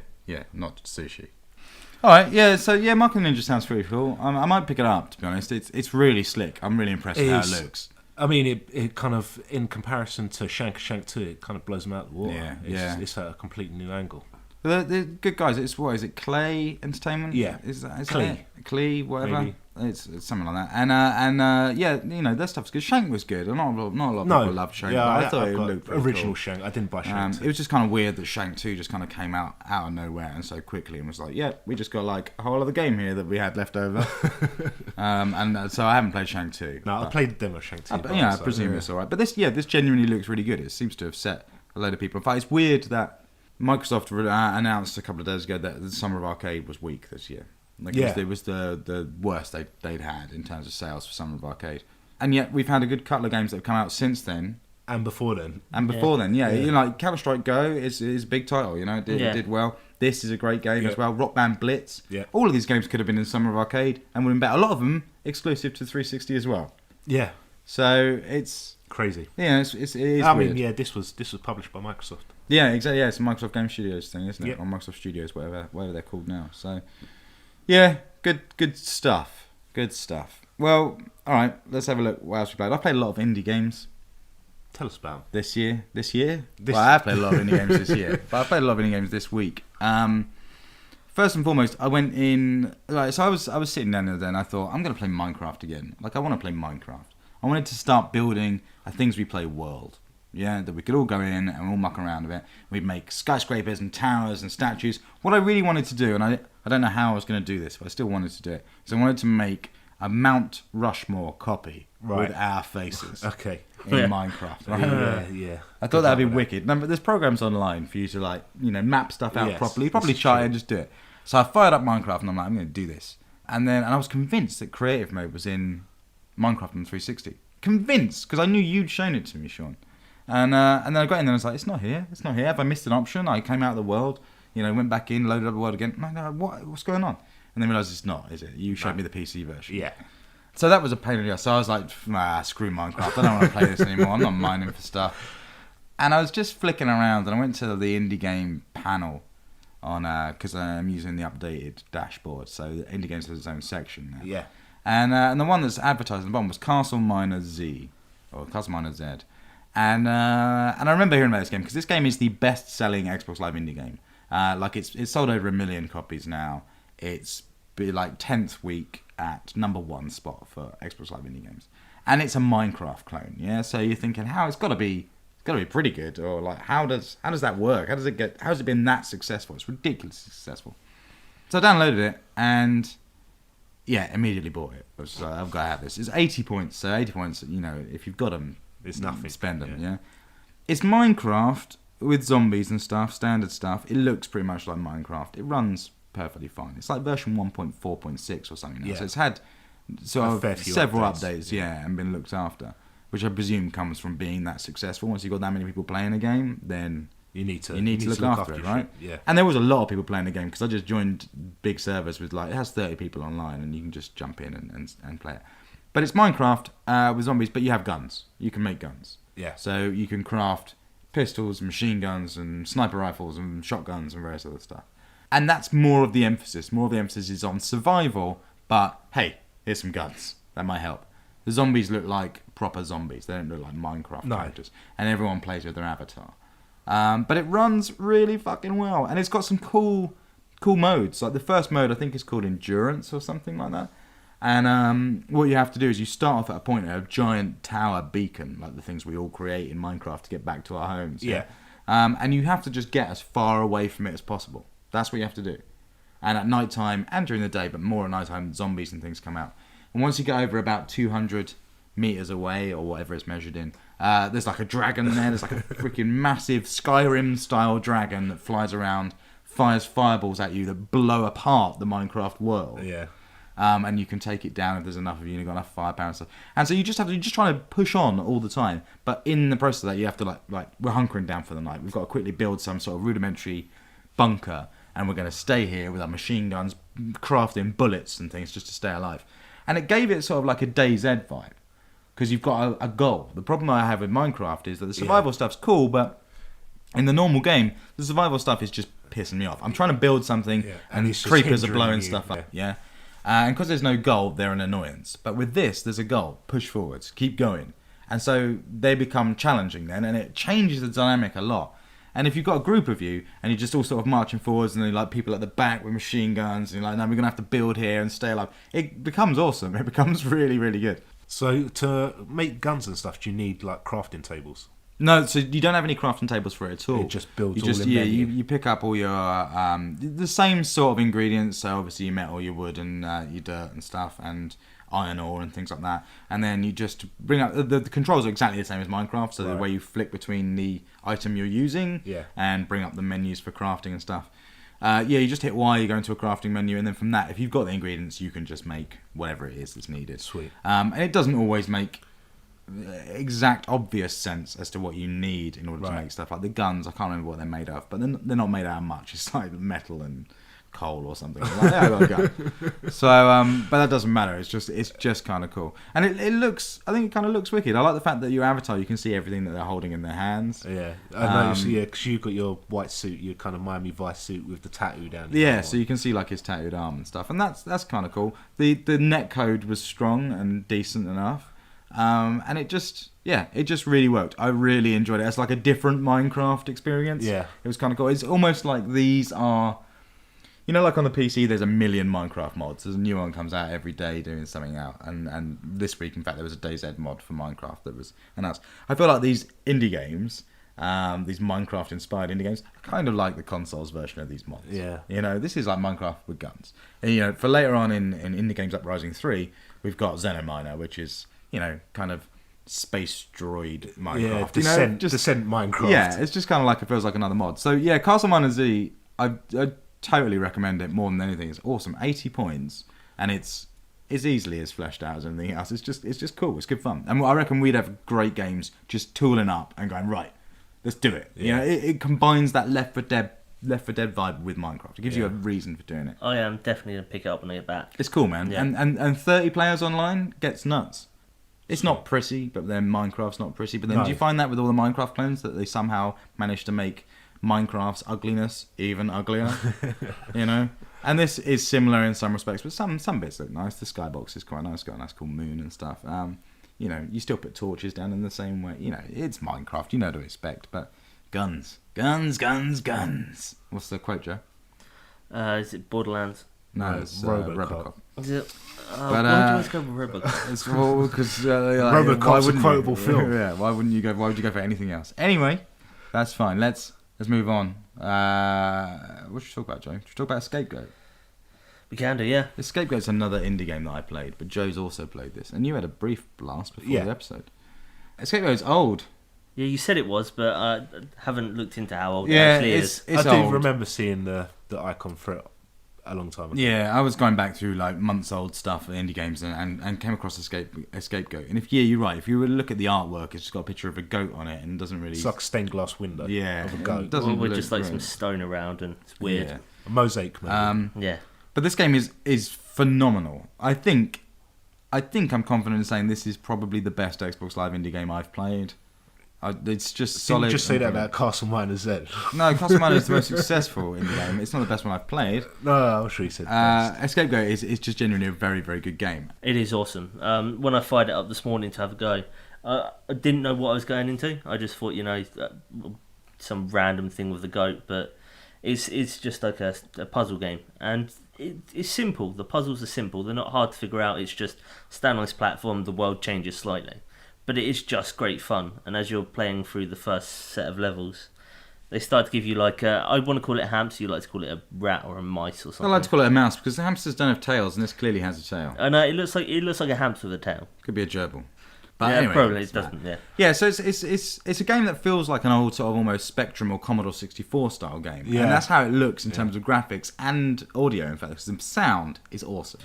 not sushi. Alright, so Mark and Ninja sounds pretty cool. I might pick it up, to be honest. It's really slick. I'm really impressed with how it looks. I mean, it kind of, in comparison to Shank 2, it kind of blows them out of the water. It's at a completely new angle. The good guys, is it Clay Entertainment? Yeah. Is that Clay. it? Clay, whatever? Maybe. It's something like that. And yeah, their stuff's good. Shank was good. Not a lot of people loved Shank. Yeah, but I thought it got looked pretty original cool. Shank. I didn't buy Shank. It was just kind of weird that Shank 2 just kind of came out of nowhere and so quickly and was like, yeah, we just got like a whole other game here that we had left over. And so I haven't played Shank 2. No, I played the demo of Shank 2. I presume it's alright. But this genuinely looks really good. It seems to have set a load of people. In fact, it's weird that Microsoft announced a couple of days ago that the Summer of Arcade was weak this year. It was the worst they'd had in terms of sales for Summer of Arcade. And yet we've had a good couple of games that have come out since then. And before then. Like Counter-Strike Go is a big title, it did well. This is a great game as well. Rock Band Blitz. Yeah. All of these games could have been in Summer of Arcade and would have been better. A lot of them exclusive to 360 as well. Yeah. So it's crazy. Yeah, it is I weird. mean, yeah, this was published by Microsoft. Yeah, exactly. Yeah, it's a Microsoft Game Studios thing, isn't it? Yep. Or Microsoft Studios, whatever they're called now. So, yeah, good stuff. Good stuff. Well, all right, let's have a look what else we played. I played a lot of indie games. Tell us about this year. Well, I have played a lot of indie games this year, but I played a lot of indie games this week. First and foremost, I went in. So I was sitting down the other day, and I thought I'm going to play Minecraft again. Like I want to play Minecraft. I wanted to start building a Things We Play world. Yeah, that we could all go in and all muck around a bit. We'd make skyscrapers and towers and statues. What I really wanted to do, and I don't know how I was going to do this, but I still wanted to do it, is I wanted to make a Mount Rushmore copy with our faces. Okay. In Minecraft. Right? Yeah. I thought that'd be wicked. No, but there's programs online for you to map stuff out properly. Probably try it and just do it. So I fired up Minecraft and I'm like, I'm going to do this. And I was convinced that creative mode was in Minecraft on 360. Convinced, because I knew you'd shown it to me, Sean. And then I got in there and I was like, it's not here. Have I missed an option? I came out of the world, went back in, loaded up the world again. No, what's going on? And then realised it's not, is it? You showed me the PC version. Yeah. So that was a pain in the ass. So I was like, screw Minecraft. I don't want to play this anymore. I'm not mining for stuff. And I was just flicking around and I went to the indie game panel on because I'm using the updated dashboard. So the indie games has its own section now. Yeah. And the one that's advertised at the bottom was CastleMiner Z or CastleMiner Z. And I remember hearing about this game because this game is the best-selling Xbox Live indie game. It's sold over 1 million copies now. It's like 10th week at number 1 spot for Xbox Live indie games, and it's a Minecraft clone. Yeah, so you're thinking, how it's got to be pretty good, or like how does that work? How's it been that successful? It's ridiculously successful. So I downloaded it and immediately bought it. I was like, I've got to have this. It's 80 points. So 80 points, if you've got them. It's nothing. Spend them, yeah. It's Minecraft with zombies and stuff, standard stuff. It looks pretty much like Minecraft. It runs perfectly fine. It's like version 1.4.6 or something now. Yeah. So it's had several updates, and been looked after, which I presume comes from being that successful. Once you've got that many people playing a game, then you need to look after it, right? Yeah. And there was a lot of people playing the game because I just joined big servers with it has 30 people online and you can just jump in and play it. But it's Minecraft with zombies, but you have guns. You can make guns. Yeah. So you can craft pistols, machine guns, and sniper rifles, and shotguns, and various other stuff. And that's more of the emphasis. More of the emphasis is on survival, but hey, here's some guns. That might help. The zombies look like proper zombies. They don't look like Minecraft characters. And everyone plays with their avatar. But it runs really fucking well. And it's got some cool modes. Like the first mode, I think, is called Endurance or something like that. And what you have to do is you start off at a point at a giant tower beacon, like the things we all create in Minecraft to get back to our homes. Yeah. And you have to just get as far away from it as possible. That's what you have to do. And at night time and during the day, but more at night time, zombies and things come out. And once you get over about 200 meters away, or whatever it's measured in, there's like a dragon there. There's like a freaking massive Skyrim-style dragon that flies around, fires fireballs at you that blow apart the Minecraft world. Yeah. And you can take it down if there's enough of you and you've got enough firepower and stuff. And so you're just trying to push on all the time. But in the process of that, you have to like we're hunkering down for the night. We've got to quickly build some sort of rudimentary bunker, and we're going to stay here with our machine guns, crafting bullets and things just to stay alive. And it gave it sort of like a DayZ vibe because you've got a goal. The problem I have with Minecraft is that the survival stuff's cool, but in the normal game, the survival stuff is just pissing me off. I'm trying to build something, and these creepers are blowing stuff up. Yeah. And because there's no goal, they're an annoyance. But with this, there's a goal. Push forwards. Keep going. And so they become challenging then, and it changes the dynamic a lot. And if you've got a group of you and you're just all sort of marching forwards and then like people at the back with machine guns and you're like, no, we're going to have to build here and stay alive. It becomes awesome. It becomes really, really good. So to make guns and stuff, do you need like crafting tables? No, so you don't have any crafting tables for it at all. It just builds you just, all in yeah, menu. you pick up all your the same sort of ingredients. So obviously your metal, your wood, and your dirt and stuff, and iron ore and things like that. And then you just bring up the controls are exactly the same as Minecraft. So the way you flick between the item you're using, and bring up the menus for crafting and stuff. You just hit Y, you go into a crafting menu, and then from that, if you've got the ingredients, you can just make whatever it is that's needed. Sweet. And it doesn't always make exact obvious sense as to what you need in order to make stuff. Like the guns, I can't remember what they're made of, but they're not made out of much. It's like metal and coal or something. Like, yeah, I got a gun. So, but that doesn't matter. It's just kind of cool, and it looks. I think it kind of looks wicked. I like the fact that your avatar, you can see everything that they're holding in their hands. Yeah, I noticed. Yeah, because you've got your white suit, your kind of Miami Vice suit with the tattoo down. Yeah, so you can see like his tattooed arm and stuff, and that's kind of cool. The net code was strong and decent enough. And it just really worked. I really enjoyed it. It's like a different Minecraft experience. Yeah. It was kind of cool. It's almost like these are, like on the PC, there's a million Minecraft mods. There's a new one comes out every day doing something out. And this week, in fact, there was a DayZ mod for Minecraft that was announced. I feel like these indie games, these Minecraft-inspired indie games, are kind of like the consoles version of these mods. Yeah. This is like Minecraft with guns. And, for later on in Indie Games Uprising 3, we've got Xenominer, which is... kind of space droid Minecraft. Yeah, Descent Minecraft. Yeah, it's just kind of like, it feels like another mod. So yeah, CastleMiner Z, I totally recommend it more than anything. It's awesome. 80 points, and it's easily as fleshed out as anything else. It's just cool. It's good fun. And I reckon we'd have great games just tooling up and going, right, let's do it. Yeah. It combines that Left 4 Dead vibe with Minecraft. It gives you a reason for doing it. I am definitely going to pick it up and get back. It's cool, man. Yeah. And 30 players online gets nuts. It's not pretty, but then Minecraft's not pretty. But then do you find that with all the Minecraft clones that they somehow managed to make Minecraft's ugliness even uglier? And this is similar in some respects, but some bits look nice. The skybox is quite nice, got a nice cool moon and stuff. You still put torches down in the same way. It's Minecraft, you know what to expect. But guns. What's the quote, Joe? Is it Borderlands? No, it's Robocop. Is it? But, why do you always go with Robocop? It's because Robocop's a quotable film. Yeah, why would you go for anything else? Anyway, that's fine. Let's move on. What should we talk about, Joe? Should we talk about Scapegoat? We can do, yeah. Scapegoat's another indie game that I played, but Joe's also played this, and you had a brief blast before the episode. Scapegoat's old. Yeah, you said it was, but I haven't looked into how old it actually is. It's I do old. remember seeing the icon for it a long time ago. Yeah, I was going back through like months old stuff at indie games and came across a Scapegoat. And you're right. If you were to look at the artwork, it's just got a picture of a goat on it and doesn't really. It's like a stained glass window. Yeah, of a goat. it doesn't With look just like great. some stone around, and it's weird. Yeah. A mosaic, maybe. Yeah. But this game is phenomenal. I think I'm confident in saying this is probably the best Xbox Live indie game I've played. It's just solid. Didn't you just say that and about CastleMiner Z? No, CastleMiner is the most successful indie game. It's not the best one I've played. No, I'm sure you said best. Scapegoat is just genuinely a very, very good game. It is awesome. When I fired it up this morning to have a go, I didn't know what I was going into. I just thought, some random thing with the goat, but it's just like a puzzle game, and it's simple. The puzzles are simple. They're not hard to figure out. It's just stand on this platform, the world changes slightly. But it is just great fun, and as you're playing through the first set of levels, they start to give you like I want to call it a hamster, you like to call it a rat or a mice or something. I like to call it a mouse because the hamsters don't have tails, and this clearly has a tail. I know it looks like a hamster with a tail. Could be a gerbil. But Yeah, anyway, probably it's it doesn't. that. Yeah. Yeah, so it's a game that feels like an old sort of almost Spectrum or Commodore 64 style game, Yeah. and that's how it looks in terms of graphics and audio. In fact, because the sound is awesome.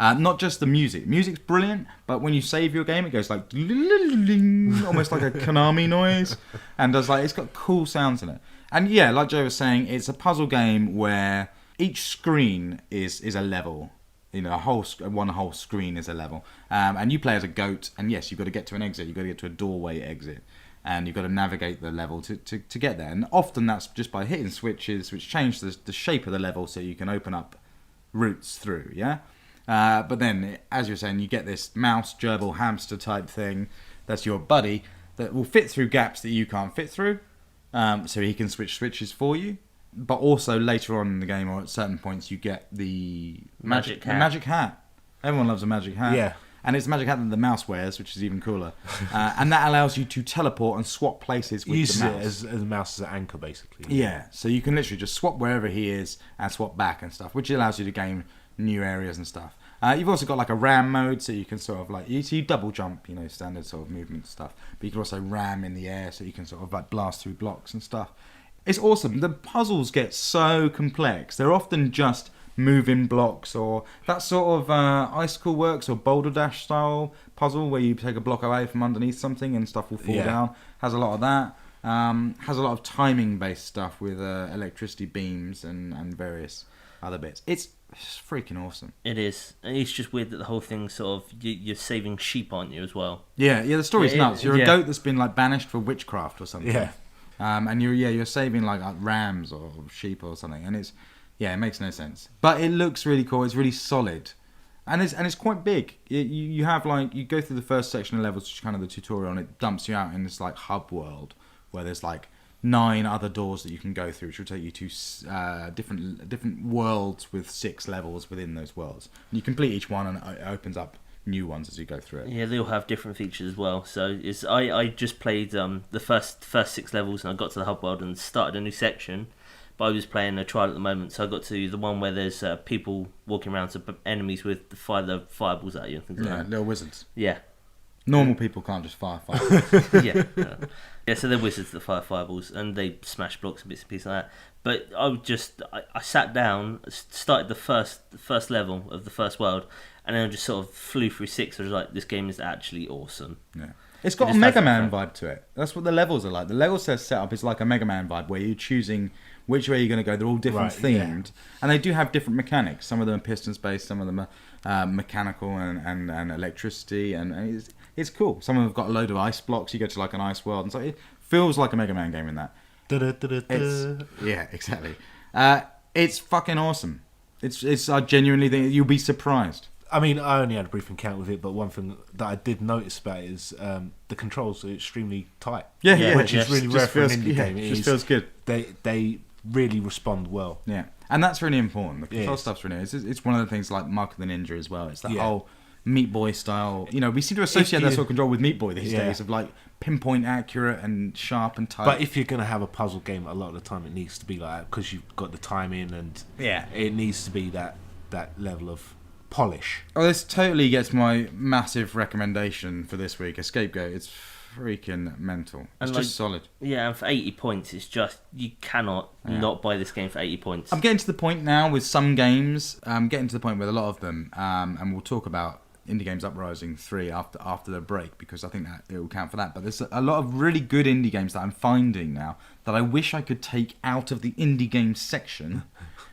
Not just the music. Music's brilliant, but when you save your game, it goes like almost like a Konami noise, and it's got cool sounds in it. And yeah, like Joe was saying, it's a puzzle game where each screen is a level. One whole screen is a level, and you play as a goat. And yes, you've got to get to an exit. You've got to get to a doorway exit, and you've got to navigate the level to get there. And often that's just by hitting switches, which change the shape of the level so you can open up routes through. Yeah. But then, as you're saying, you get this mouse, gerbil, hamster type thing that's your buddy that will fit through gaps that you can't fit through. so he can switch switches for you. But also later on in the game, or at certain points, you get the Magic hat. the magic hat. Everyone loves a magic hat. Yeah. And it's a magic hat that the mouse wears, which is even cooler. And that allows you to teleport and swap places with Use the it mouse. as the mouse as an anchor, basically. Yeah, so you can literally just swap wherever he is and swap back and stuff, which allows you to gain new areas and stuff. You've also got like a ram mode, so you can sort of like you double jump, standard sort of movement stuff. But you can also ram in the air, so you can sort of like blast through blocks and stuff. It's awesome. The puzzles get so complex. They're often just moving blocks or that sort of Icicle Works or Boulder Dash style puzzle where you take a block away from underneath something and stuff will fall down. Has a lot of that. Has a lot of timing based stuff with electricity beams and various other bits. It's freaking awesome. It is. And it's just weird that the whole thing sort of you're saving sheep, aren't you, as well? Yeah, the story's nuts. You're yeah. a goat that's been like banished for witchcraft or something. Yeah. And you're saving like rams or sheep or something, and it makes no sense. But it looks really cool. It's really solid, and it's quite big. You have like you go through the first section of levels, which is kind of the tutorial, and it dumps you out in this like hub world where there's like 9 other doors that you can go through, which will take you to different worlds with 6 levels within those worlds. And you complete each one, and it opens up new ones as you go through it. Yeah, they all have different features as well. So I just played the first 6 levels, and I got to the hub world and started a new section. But I was playing a trial at the moment, so I got to the one where there's people walking around, so enemies with the fireballs at you and things like that. Little wizards. Yeah. Normal people can't just fire. Yeah. Yeah, so they're wizards that fire fireballs, and they smash blocks and bits and pieces like that. But I sat down, started the first level of the first world, and then I just sort of flew through 6. I was like, this game is actually awesome. Yeah. It's got a Mega Man vibe to it. That's what the levels are like. The level setup is like a Mega Man vibe, where you're choosing which way you're going to go. They're all different themed, and they do have different mechanics. Some of them are piston-based, some of them are mechanical and electricity, and it's cool. Some of them have got a load of ice blocks. You go to like an ice world, and so it feels like a Mega Man game in that. Yeah, exactly. It's fucking awesome. I genuinely think you'll be surprised. I mean, I only had a brief encounter with it, but one thing that I did notice about it is the controls are extremely tight. Yeah, which is really rare for an indie game. It just feels good. They really respond well. Yeah, and that's really important. The control stuff's really. It's one of the things like Mark of the Ninja as well. It's the whole Meat Boy style. We seem to associate that sort of control with Meat Boy these days, of like pinpoint accurate and sharp and tight. But if you're going to have a puzzle game, a lot of the time it needs to be like that, because you've got the time in, and it needs to be that level of polish. Oh, this totally gets my massive recommendation for this week. A Scapegoat. It's freaking mental. It's just solid. Yeah, and for 80 points, it's just you cannot not buy this game for 80 points. I'm getting to the point now with some games. I'm getting to the point with a lot of them, and we'll talk about Indie Games Uprising 3 after the break, because I think that it will count for that. But there's a lot of really good indie games that I'm finding now that I wish I could take out of the indie games section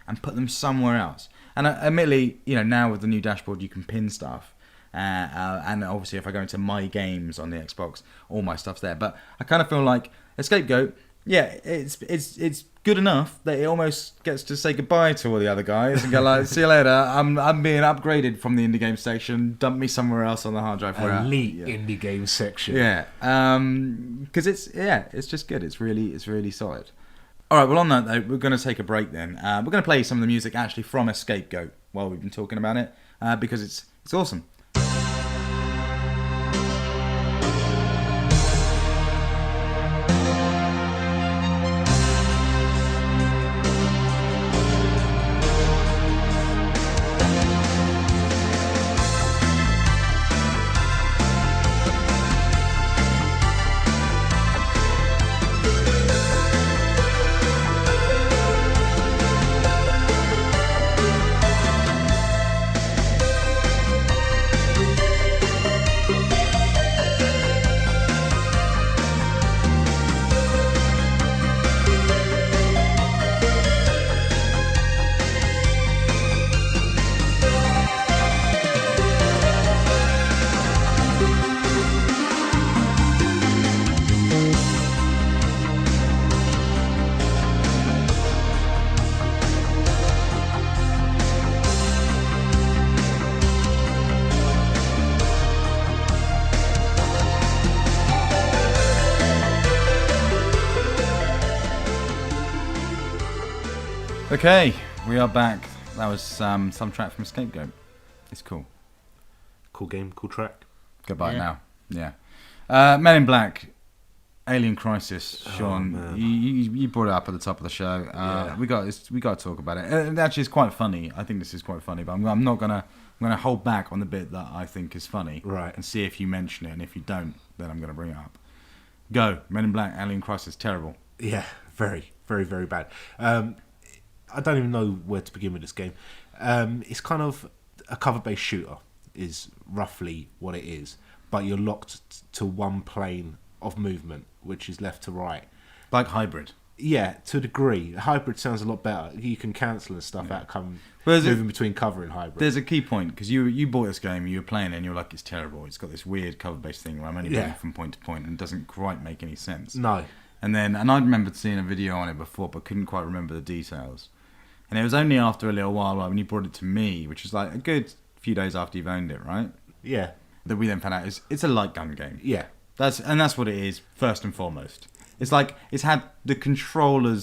and put them somewhere else. And admittedly, now with the new dashboard, you can pin stuff. And obviously, if I go into my games on the Xbox, all my stuff's there. But I kind of feel like a Scapegoat, it's good enough that it almost gets to say goodbye to all the other guys and go like, see you later. I'm being upgraded from the indie game section. Dump me somewhere else on the hard drive. Elite indie game section. Yeah, because it's just good. It's really solid. All right, well, on that, though, we're going to take a break then. We're going to play some of the music actually from a Scapegoat while we've been talking about it, because it's awesome. Okay, we are back. That was some track from Scapegoat. It's cool. Cool game, cool track. Goodbye Yeah. now. Yeah. Men in Black, Alien Crisis. Sean, man. you brought it up at the top of the show. Yeah. We got to talk about it. Actually, it's quite funny. I think this is quite funny, but I'm not gonna. I'm gonna hold back on the bit that I think is funny, Right. and see if you mention it. And if you don't, then I'm gonna bring it up. Go, Men in Black, Alien Crisis. Terrible. Yeah, very, very, very bad. I don't even know where to begin with this game. It's kind of a cover-based shooter, is roughly what it is, but you're locked to one plane of movement, which is left to right. Like Hybrid. Yeah, to a degree. Hybrid sounds a lot better. You can cancel and stuff out, Well, moving between cover and hybrid. There's a key point, because you bought this game, you were playing it, and you're like, it's terrible. It's got this weird cover-based thing where I'm only moving from point to point, and it doesn't quite make any sense. No. And I remembered seeing a video on it before, but couldn't quite remember the details. And it was only after a little while, like, when you brought it to me, which was like a good few days after you've owned it, right? Yeah. That we then found out it's a light gun game. Yeah. That's what it is, first and foremost. It's like it's had the controller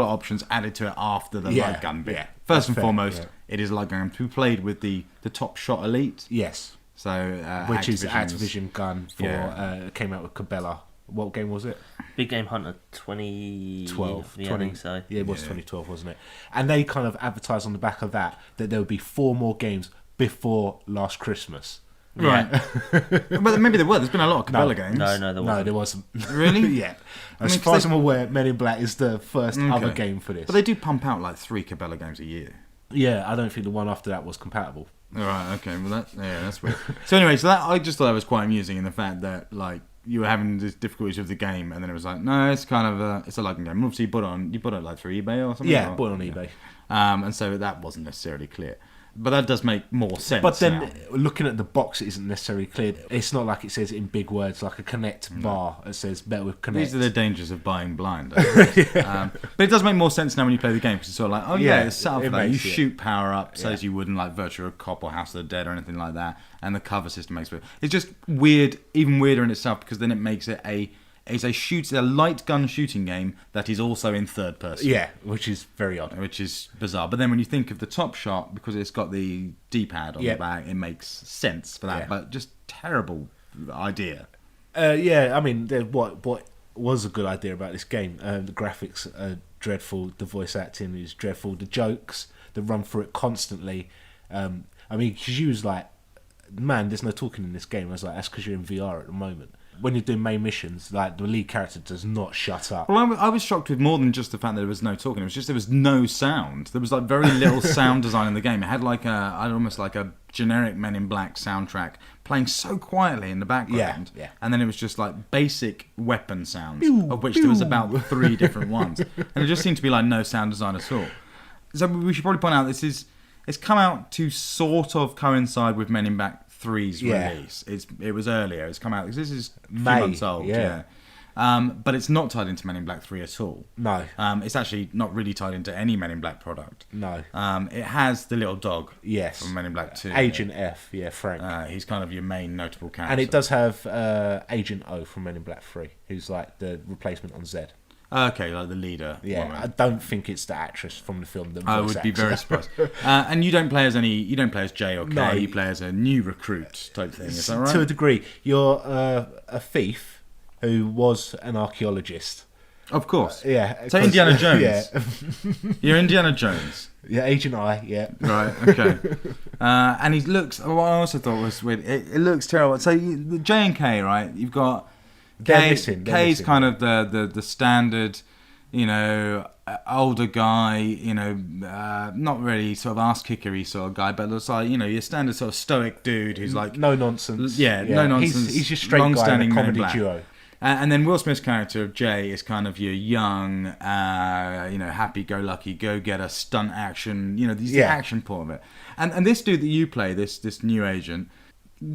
options added to it after the light gun bit. Yeah, First and fair, foremost, yeah. it is a light gun. We played with the Top Shot Elite, Yes. so Which is Activision's- Activision gun for came out with Cabela. What game was it? Big Game Hunter 2012. Yeah, I think so. Yeah, it was 2012, wasn't it? And they kind of advertised on the back of that there would be 4 more games before last Christmas. Right. But maybe there were. There's been a lot of Cabela games. No, there wasn't. No, there wasn't. Really? Yeah. As mean, far 'cause as I'm aware, Men in Black is the first other game for this. But they do pump out like 3 Cabela games a year. Yeah, I don't think the one after that was compatible. All right. Okay. Well, that's weird. So anyway, I just thought that was quite amusing in the fact that like you were having these difficulties with the game, and then it was like, no, it's kind of it's a light gun game. And obviously, you bought it like through eBay or something. Yeah, or, bought it on eBay. And so that wasn't necessarily clear. But that does make more sense. But then, now. looking at the box, it isn't necessarily clear. It's not like it says in big words, like a Connect bar. It says better with Connect. These are the dangers of buying blind. But it does make more sense now when you play the game, because it's sort of like, oh yeah, it's set up for that. You shoot power up, so as you would in like Virtua Cop or House of the Dead or anything like that, and the cover system makes it. It's just weird, even weirder in itself, because then it makes it a light gun shooting game that is also in third person. Yeah, which is very odd. Which is bizarre. But then when you think of the Top Shot, because it's got the D-pad on the back, it makes sense for that. Yeah. But just terrible idea. Yeah, I mean, what was a good idea about this game? The graphics are dreadful. The voice acting is dreadful. The jokes that run through it constantly. I mean, because you was like, man, there's no talking in this game. I was like, that's because you're in VR at the moment. When you're doing main missions, like the lead character does not shut up. Well, I was shocked with more than just the fact that there was no talking. It was just there was no sound. There was like very little sound design in the game. It had like almost like a generic Men in Black soundtrack playing so quietly in the background. Yeah. And then it was just like basic weapon sounds, of which there was about 3 different ones. And it just seemed to be like no sound design at all. So we should probably point out it's come out to sort of coincide with Men in Black 3's release. It was earlier. It's come out because this is a few months old. Yeah. But it's not tied into Men in Black 3 at all. No. It's actually not really tied into any Men in Black product. No. It has the little dog. Yes. From Men in Black 2. Agent F. Yeah, Frank. He's kind of your main notable character. And it does have Agent O from Men in Black 3, who's like the replacement on Z. Okay, like the leader. Yeah, woman. I don't think it's the actress from the film. I would be very surprised. And you don't play as J or K. No. You play as a new recruit type thing. Is that right? To a degree, you're a thief who was an archaeologist. Of course. Yeah. So Indiana Jones. Yeah. You're Indiana Jones. Yeah, Agent I. Yeah. Right. Okay. And he looks. What I also thought was weird. It looks terrible. So the J and K, right? You've got. K's missing. kind of the standard, older guy, not really sort of ass-kickery sort of guy, but looks like, your standard sort of stoic dude who's like... No nonsense. Yeah, no nonsense. He's your straight guy in a comedy duo. And then Will Smith's character of Jay is kind of your young, happy-go-lucky, go-getter, stunt action, the action part of it. And this dude that you play, this new agent...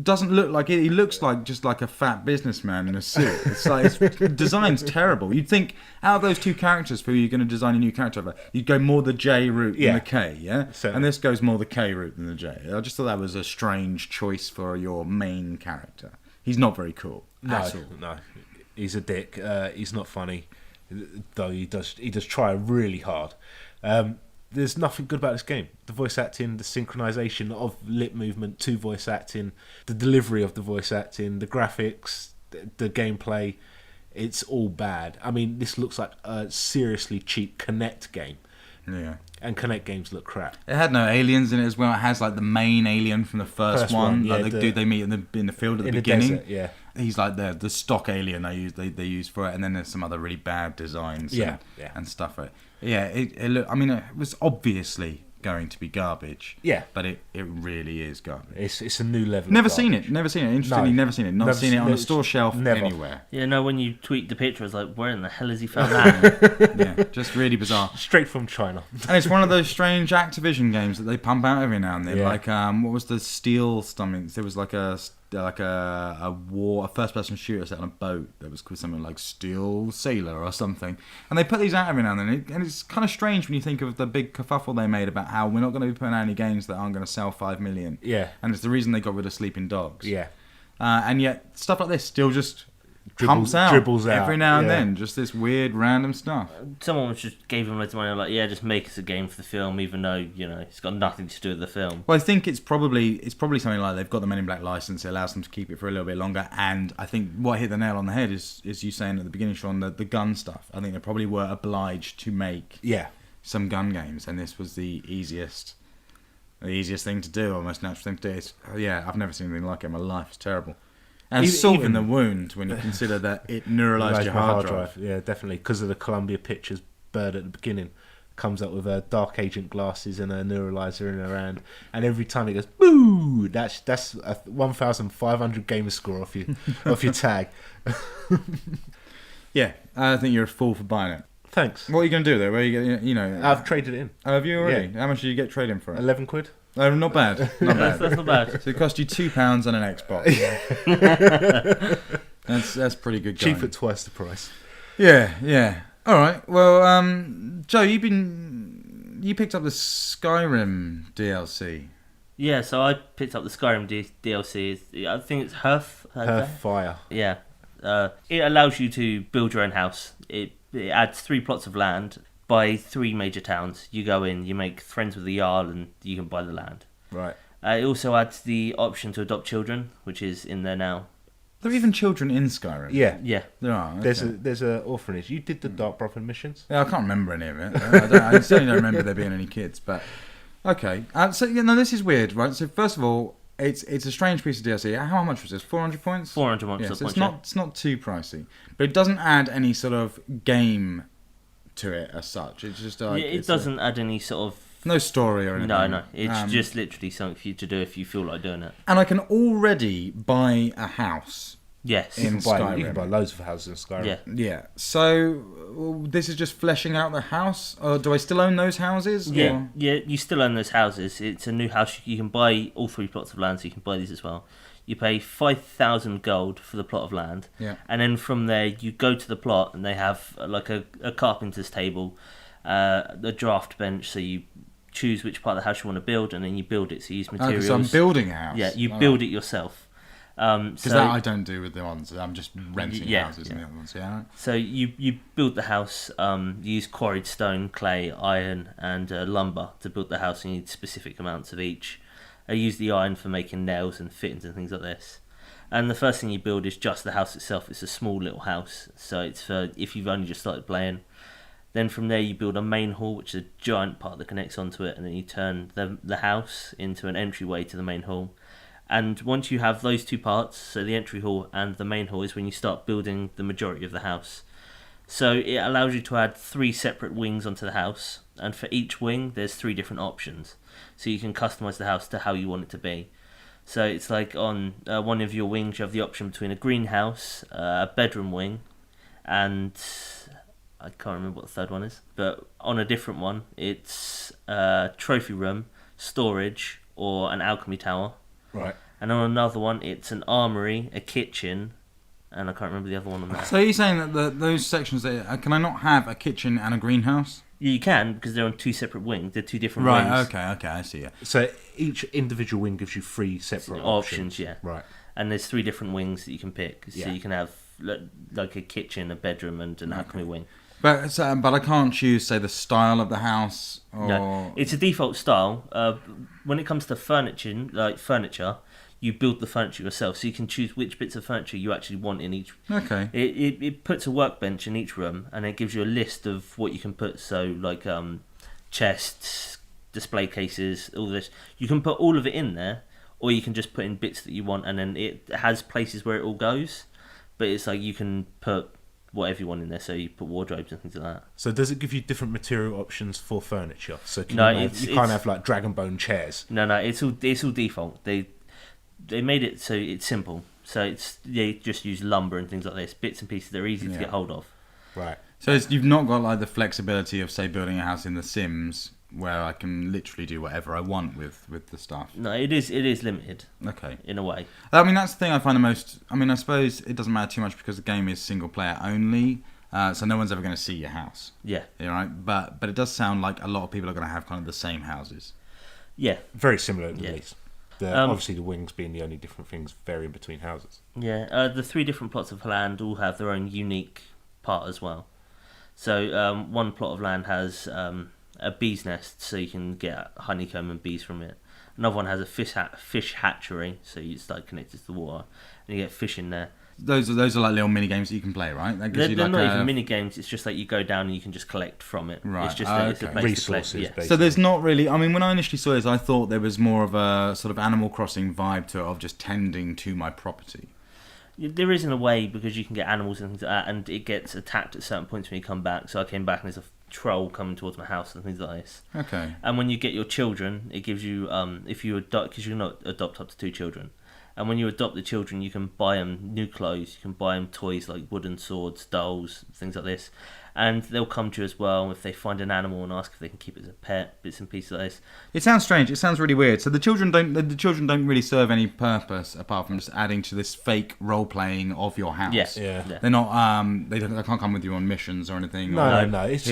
doesn't look like it. He looks like just like a fat businessman in a suit. It's like his design's terrible. You'd think out of those 2 characters for who you're going to design a new character over, you'd go more the J route than the K, yeah? Certainly. And this goes more the K route than the J. I just thought that was a strange choice for your main character. He's not very cool at all. No. He's a dick. He's not funny, though he does try really hard. There's nothing good about this game. The voice acting, the synchronization of lip movement to voice acting, the delivery of the voice acting, the graphics, the gameplay, it's all bad. I mean, this looks like a seriously cheap Kinect game. Yeah. And Kinect games look crap. It had no aliens in it as well. It has like the main alien from the first one. Yeah, like the dude they meet in the field at the beginning. Desert, yeah. He's like the stock alien they use for it, and then there's some other really bad designs and stuff. Yeah, I mean, it was obviously going to be garbage. Yeah. But it really is garbage. It's a new level. Never seen it. Interestingly, never seen it. Not seen it on a store shelf anywhere. Yeah, no, when you tweet the picture, I was like, where in the hell has he found that? Yeah, just really bizarre. Straight from China. And it's one of those strange Activision games that they pump out every now and then. Yeah. Like, what was the Steel Stomachs? There was like a first-person shooter set on a boat that was called something like Steel Sailor or something. And they put these out every now and then. And it's kind of strange when you think of the big kerfuffle they made about how we're not going to be putting out any games that aren't going to sell 5 million. Yeah. And it's the reason they got rid of Sleeping Dogs. Yeah. And yet, stuff like this still just Dribbles out every now and then. Just this weird, random stuff. Someone just gave him loads of money, like, yeah, just make us a game for the film, even though, you know, it's got nothing to do with the film. Well, I think it's probably something like they've got the Men in Black license. It allows them to keep it for a little bit longer. And I think what hit the nail on the head is you saying at the beginning, Sean, the gun stuff. I think they probably were obliged to make some gun games, and this was the easiest thing to do, or most natural thing to do. I've never seen anything like it in my life. It's terrible. And salt in the wound when you consider that it neuralised your hard drive. Yeah, definitely. Because of the Columbia Pictures bird at the beginning. Comes up with her dark agent glasses and a neuralizer in her hand. And every time it goes, boo! That's a 1,500 gamer score off your tag. Yeah, I think you're a fool for buying it. Thanks. What are you going to do there? Where are you going? I've traded it in. Oh, have you already? Yeah. How much did you get trading for it? 11 quid. Oh, not bad. Not bad. That's not bad. So it cost you £2 and an Xbox. That's pretty good going. Cheap at twice the price. Yeah. All right. Well, Joe, you picked up the Skyrim DLC. Yeah, so I picked up the Skyrim DLC. I think it's Hearthfire. Yeah. It allows you to build your own house. It adds 3 plots of land by 3 major towns. You go in, you make friends with the Jarl, and you can buy the land. Right. It also adds the option to adopt children, which is in there now. There are even children in Skyrim. Yeah. There are. Okay. There's a orphanage. You did the Dark Brotherhood missions? Yeah, I can't remember any of it. I certainly don't remember there being any kids. But okay. So this is weird, right? So first of all, it's a strange piece of DLC. How much was this? 400 points. 400 points. Yeah, so it's not too pricey, but it doesn't add any sort of game to it as such. It's just like it doesn't add any sort of no story or anything. No. It's just literally something for you to do if you feel like doing it. And I can already buy a house. Yes. In Skyrim. You can buy loads of houses in Skyrim. Yeah. So this is just fleshing out the house, or do I still own those houses? Yeah. You still own those houses. It's a new house. You can buy all 3 plots of land, so you can buy these as well. You pay 5,000 gold for the plot of land, and then from there you go to the plot, and they have like a carpenter's table, a draft bench, so you choose which part of the house you want to build, and then you build it. So you use materials. So I'm building a house. Yeah, you build it yourself. Because that I don't do with the ones. I'm just renting houses and the other ones. Yeah. So you build the house. You use quarried stone, clay, iron, and lumber to build the house. You need specific amounts of each. I use the iron for making nails and fittings and things like this. And the first thing you build is just the house itself. It's a small little house, so it's for if you've only just started playing. Then from there you build a main hall, which is a giant part that connects onto it, and then you turn the house into an entryway to the main hall. And once you have those 2 parts, so the entry hall and the main hall, is when you start building the majority of the house. So it allows you to add 3 separate wings onto the house, and for each wing there's 3 different options. So you can customize the house to how you want it to be. So it's like on one of your wings you have the option between a greenhouse, a bedroom wing, and I can't remember what the third one is. But on a different one it's a trophy room, storage, or an alchemy tower. Right. And on another one it's an armory, a kitchen, and I can't remember the other one on that. So are you saying that those sections, can I not have a kitchen and a greenhouse? You can, because they're on 2 separate wings. They're 2 different right, wings. Okay, I see. Yeah. So each individual wing gives you 3 separate options. Yeah. Right. And there's 3 different wings that you can pick. So Yeah. you can have like a kitchen, a bedroom, and an alchemy wing. But I can't choose, say, the style of the house. Or... No, it's a default style. When it comes to furniture, you build the furniture yourself, so you can choose which bits of furniture you actually want in each. Okay. It puts a workbench in each room, and it gives you a list of what you can put. So like chests, display cases, all this. You can put all of it in there, or you can just put in bits that you want, and then it has places where it all goes. But it's like you can put whatever you want in there, so you put wardrobes and things like that. So does it give you different material options for furniture? So you can't have like dragon bone chairs. No, it's all default. They made it so it's simple. So they just use lumber and things like this, bits and pieces. They're easy to get hold of. Right. So you've not got like the flexibility of, say, building a house in The Sims, where I can literally do whatever I want with the stuff. No, it is limited. Okay. In a way. I mean, that's the thing I find the most... I mean, I suppose it doesn't matter too much because the game is single player only, so no one's ever going to see your house. Yeah. Right? But it does sound like a lot of people are going to have kind of the same houses. Yeah. Very similar at least. Obviously, the wings being the only different things varying between houses. Yeah. The 3 different plots of land all have their own unique part as well. So one plot of land has... a bee's nest, so you can get honeycomb and bees from it. Another one has a fish hatchery, so it's like connected to the water, and you get fish in there. Those are like little mini games that you can play, right? That gives They're you not even mini games. It's just like you go down and you can just collect from it. Right. It's just it's a basic resources. Basically. So there's not really. I mean, when I initially saw this, I thought there was more of a sort of Animal Crossing vibe to it, of just tending to my property. There is in a way, because you can get animals and things like that, and it gets attacked at certain points when you come back. So I came back and there's a troll coming towards my house and things like this. Okay. And when you get your children, it gives you if you adopt, because you can not adopt up to 2 children. And when you adopt the children, you can buy them new clothes, you can buy them toys like wooden swords, dolls, things like this. And they'll come to you as well if they find an animal and ask if they can keep it as a pet, bits and pieces like this. It sounds strange. It sounds really weird. So the children don't really serve any purpose apart from just adding to this fake role playing of your house. Yes. Yeah. They're not. They can't come with you on missions or anything. No. It's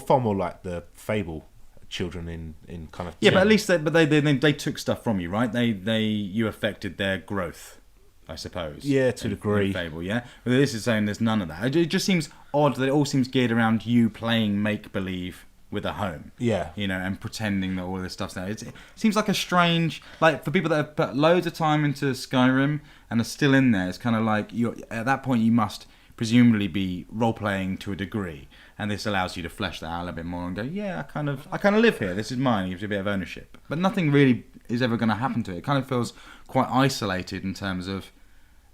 far more like the Fable children in kind of. Yeah, but at least they took stuff from you, right? You affected their growth, I suppose. Yeah, to a degree. Fable, yeah. But this is saying there's none of that. It just seems odd that it all seems geared around you playing make believe with a home. Yeah. And pretending that all this stuff's there. It seems like a strange, like for people that have put loads of time into Skyrim and are still in there. It's kind of like at that point you must presumably be role playing to a degree, and this allows you to flesh that out a little bit more and go, yeah, I kind of live here. This is mine. It gives you a bit of ownership, but nothing really is ever going to happen to it. It kind of feels quite isolated in terms of.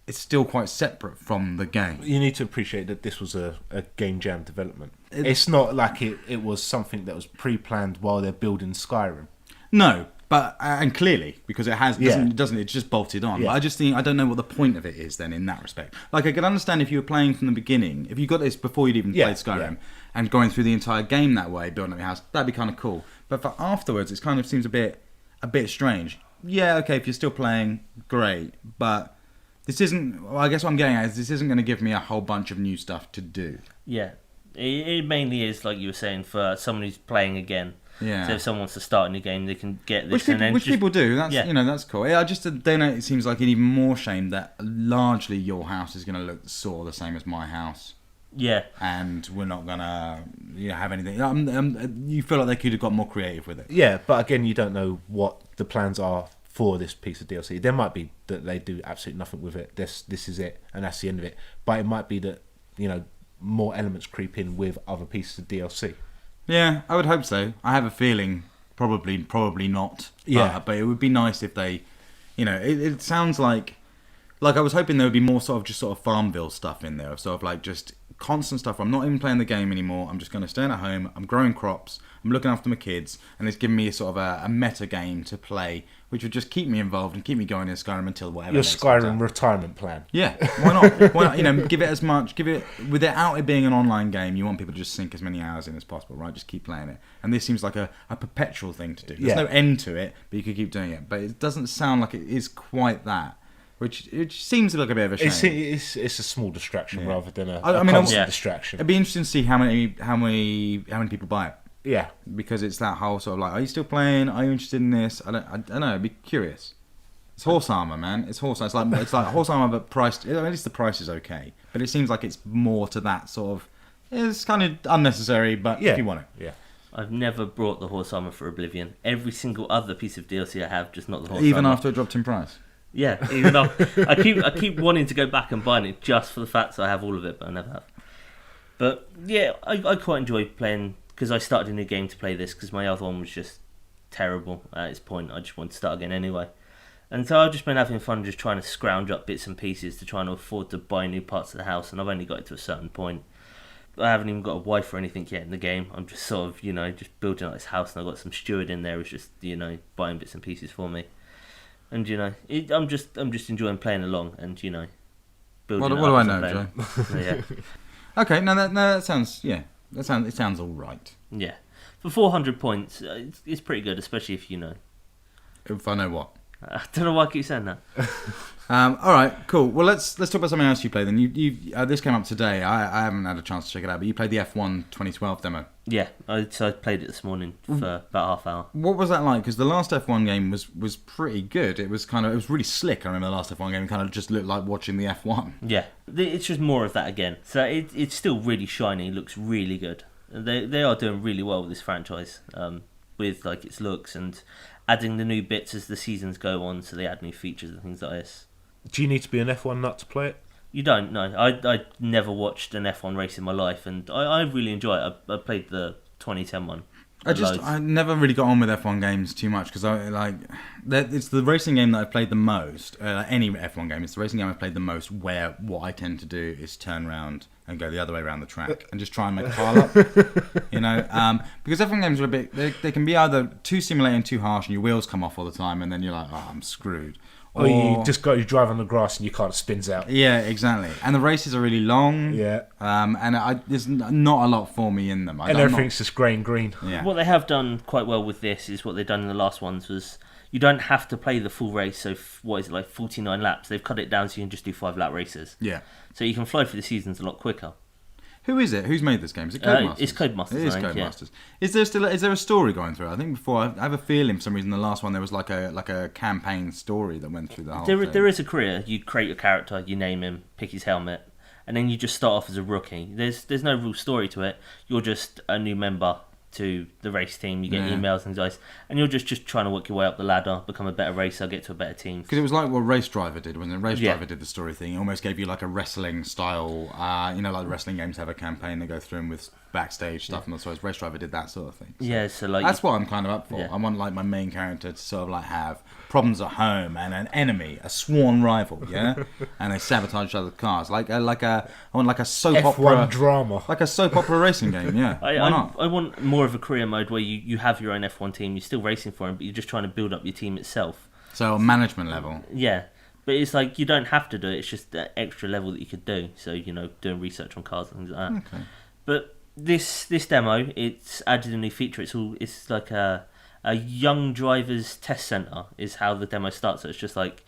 It's still quite separate from the game. You need to appreciate that this was a game jam development. It's not like it was something that was pre-planned while they're building Skyrim. No, but and clearly because it doesn't it's just bolted on. Yeah. But I just think I don't know what the point of it is then in that respect. Like I could understand if you were playing from the beginning, if you got this before you'd even played Skyrim and going through the entire game that way, building up your house, that'd be kind of cool. But for afterwards, it kind of seems a bit strange. Yeah, okay, if you're still playing, great, but. This isn't. Well, I guess what I'm getting at is this isn't going to give me a whole bunch of new stuff to do. Yeah, it mainly is like you were saying for someone who's playing again. Yeah. So if someone wants to start a new game, they can get this. Which people do. That's that's cool. I just don't know. It seems like an even more shame that largely your house is going to look sort of the same as my house. Yeah. And we're not gonna have anything. You feel like they could have got more creative with it. Yeah, but again, you don't know what the plans are for this piece of DLC. There might be that they do absolutely nothing with it. This is it, and that's the end of it. But it might be that more elements creep in with other pieces of DLC. Yeah, I would hope so. I have a feeling probably not. Yeah, but it would be nice if they, it sounds like I was hoping there would be more sort of Farmville stuff in there, sort of like just constant stuff. I'm not even playing the game anymore. I'm just going to stay at home. I'm growing crops. I'm looking after my kids, and it's giving me a sort of a meta game to play, which would just keep me involved and keep me going in Skyrim until whatever. Your Skyrim retirement plan. Yeah, why not? Why not? Give it without it being an online game. You want people to just sink as many hours in as possible, right? Just keep playing it, and this seems like a perpetual thing to do. There's no end to it, but you could keep doing it. But it doesn't sound like it is quite that. Which it seems like a bit of a shame. It's a small distraction rather than a distraction. It'd be interesting to see how many people buy it. Yeah, because it's that whole sort of like, are you still playing? Are you interested in this? I don't know. I'd be curious. It's horse armor, man. It's horse. It's like horse armor, but priced. At least the price is okay. But it seems like it's more to that sort of It's kind of unnecessary, but if you want it. Yeah. I've never brought the Horse Armor for Oblivion. Every single other piece of DLC I have, just not the Horse Even Armor. after it dropped in price. Yeah, even though I keep wanting to go back and buying it just for the fact that I have all of it, but I never have. But yeah, I quite enjoy playing, because I started a new game to play this because my other one was just terrible at its point. I just wanted to start again anyway. And so I've just been having fun just trying to scrounge up bits and pieces to try and afford to buy new parts of the house, and I've only got it to a certain point. I haven't even got a wife or anything yet in the game. I'm just sort of, just building up this house, and I've got some steward in there who's just, buying bits and pieces for me. And, I'm just enjoying playing along and, building What it do up I as know, I'm playing. Joe? So, yeah. Okay, no, that sounds, it sounds all right. Yeah. For 400 points, it's pretty good, especially if you know. If I know what. I don't know why I keep saying that. All right, cool. Well, let's talk about something else you played. Then you this came up today. I haven't had a chance to check it out, but you played the F1 2012 demo. Yeah, so I played it this morning for about half hour. What was that like? Because the last F1 game was pretty good. It was really slick. I remember the last F1 game kind of just looked like watching the F1. Yeah, it's just more of that again. So it's still really shiny. Looks really good. They are doing really well with this franchise, with like its looks and adding the new bits as the seasons go on. So they add new features and things like this. Do you need to be an F1 nut to play it? You don't, no. I never watched an F1 race in my life, and I really enjoy it. I played the 2010 one. I never really got on with F1 games too much because it's the racing game that I've played the most. Any F1 game, it's the racing game I've played the most. Where what I tend to do is turn around and go the other way around the track and just try and make a pile up. Because F1 games are a bit. They can be either too simulating, too harsh, and your wheels come off all the time, and then you're like, oh, I'm screwed. Or you just you drive on the grass and your car spins out. Yeah, exactly. And the races are really long. Yeah. And there's not a lot for me in them. And everything's just grey and green. Yeah. What they have done quite well with this is what they've done in the last ones was you don't have to play the full race. So what is it, like 49 laps? They've cut it down so you can just do 5-lap races. Yeah. So you can fly through the seasons a lot quicker. Who is it? Who's made this game? Is it Codemasters? It's Codemasters. It is Codemasters. Yeah. Is there a story going through? I think before I have a feeling for some reason the last one there was like a campaign story that went through the whole thing. There is a career. You create your character, you name him, pick his helmet, and then you just start off as a rookie. There's no real story to it. You're just a new member to the race team. You get emails and things, and you're just trying to work your way up the ladder, become a better racer, get to a better team. Because it was like what Race Driver did, wasn't it? Race Driver did the story thing. It almost gave you like a wrestling style, like the wrestling games have a campaign they go through and with backstage stuff, and so Race Driver did that sort of thing. So so like that's what I'm kind of up for. Yeah. I want like my main character to sort of like have problems at home and an enemy, a sworn rival, and they sabotage each other's cars, I want like a soap F1 opera drama, like a soap opera racing game. Yeah, why not? I want more of a career mode where you have your own F1 team. You're still racing for them, but you're just trying to build up your team itself. So on management level. Yeah. But it's like you don't have to do it. It's just that extra level that you could do. So, doing research on cars and things like that. Okay. But this demo, it's added a new feature. It's like a young driver's test center is how the demo starts. So it's just like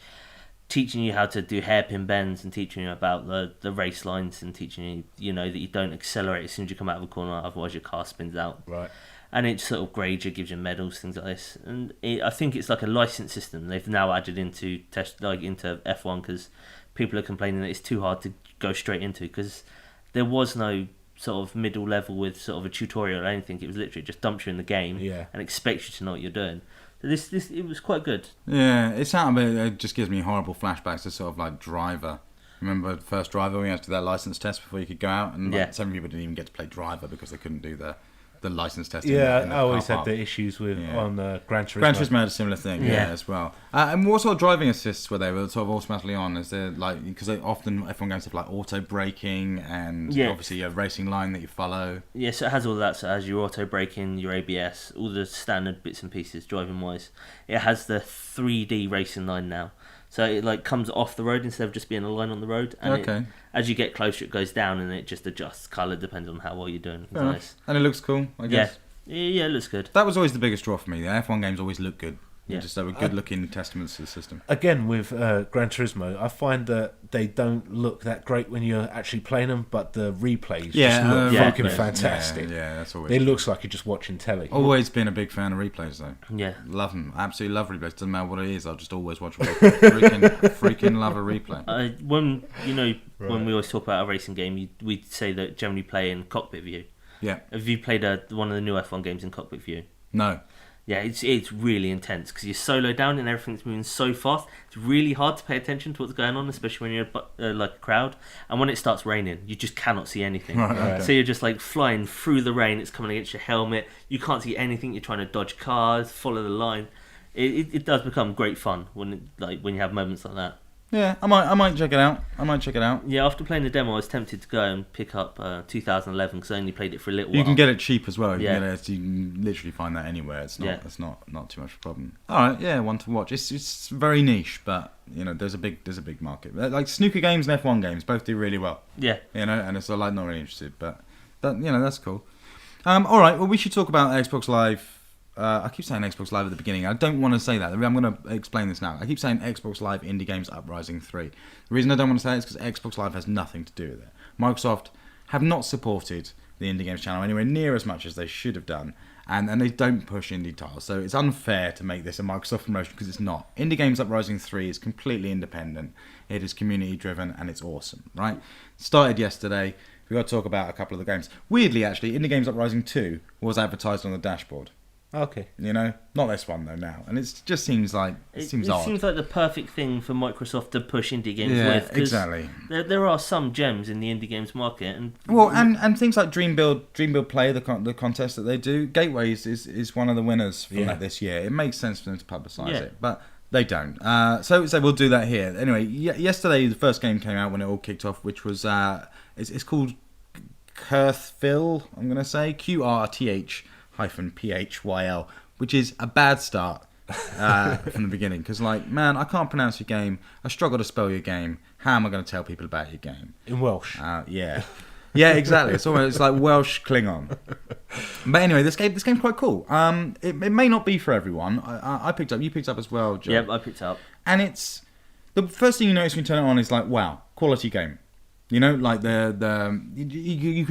teaching you how to do hairpin bends and teaching you about the race lines and teaching you, that you don't accelerate as soon as you come out of a corner, otherwise your car spins out. right? And it sort of grades you, gives you medals, things like this. And I think it's like a license system they've now added into into F1 because people are complaining that it's too hard to go straight into because there was no sort of middle level with sort of a tutorial or anything. It was literally just dumps you in the game and expects you to know what you're doing. So this it was quite good. Yeah, it just gives me horrible flashbacks to sort of like Driver. Remember the first Driver when you had to do that license test before you could go out, and some people didn't even get to play Driver because they couldn't do the license testing. Yeah, in the I always car had park. the issues with on Gran Turismo. Gran Turismo had a similar thing, as well. And what sort of driving assists were they? Were they sort of automatically on? Is there because often F1 games have like auto braking and obviously a racing line that you follow. Yeah, so it has all of that. So it has your auto braking, your ABS, all the standard bits and pieces driving wise. It has the 3D racing line now. So it comes off the road instead of just being a line on the road. And as you get closer, it goes down and it just adjusts colour depending on how well you're doing. Nice. And it looks cool, I guess. Yeah, it looks good. That was always the biggest draw for me. The F1 games always look good. Yeah. Just a good-looking testaments to the system. Again, with Gran Turismo, I find that they don't look that great when you're actually playing them, but the replays just look fucking fantastic. Yeah, that's always. It looks like you're just watching telly. Always been a big fan of replays, though. Yeah. Love them. Absolutely love replays. Doesn't matter what it is. I'll just always watch a replay. freaking love a replay. When we always talk about a racing game, we say that generally play in cockpit view. Yeah. Have you played one of the new F1 games in cockpit view? No. Yeah, it's really intense because you're solo down and everything's moving so fast. It's really hard to pay attention to what's going on, especially when you're like a crowd. And when it starts raining, you just cannot see anything. Right. So you're just like flying through the rain. It's coming against your helmet. You can't see anything. You're trying to dodge cars, follow the line. It does become great fun when you have moments like that. Yeah, I might check it out. Yeah, after playing the demo, I was tempted to go and pick up 2011 because I only played it for a little while. You can get it cheap as well. You Yeah. can literally find that anywhere. It's not. Yeah. It's not too much of a problem. All right, yeah, one to watch. It's very niche, but there's a big market. Like snooker games and F1 games both do really well. Yeah. And it's like not really interested, but that's cool. All right, well we should talk about Xbox Live. I keep saying Xbox Live at the beginning. I don't want to say that. I'm going to explain this now. I keep saying Xbox Live Indie Games Uprising 3. The reason I don't want to say it is because Xbox Live has nothing to do with it. Microsoft have not supported the Indie Games channel anywhere near as much as they should have done. And they don't push indie titles. So it's unfair to make this a Microsoft promotion because it's not. Indie Games Uprising 3 is completely independent. It is community driven and it's awesome, right? Started yesterday. We've got to talk about a couple of the games. Weirdly, actually, Indie Games Uprising 2 was advertised on the dashboard. Okay. Not this one though now, and it just seems like It seems odd. seems like the perfect thing for Microsoft to push indie games Yeah, with. 'Cause exactly. There are some gems in the indie games market, and things like Dream Build Play, the contest that they do. Gateways is one of the winners from that this year. It makes sense for them to publicise it, but they don't. So we'll do that here. Anyway, yesterday the first game came out when it all kicked off, which was it's called qrth-phyl. I'm going to say qrth-phyl, which is a bad start from the beginning. Because, man, I can't pronounce your game. I struggle to spell your game. How am I going to tell people about your game? In Welsh. Yeah. Yeah, exactly. It's like Welsh Klingon. But anyway, this game's quite cool. It may not be for everyone. I picked up. You picked up as well, Joe. Yep, I picked up. And it's the first thing you notice when you turn it on is wow, quality game. You can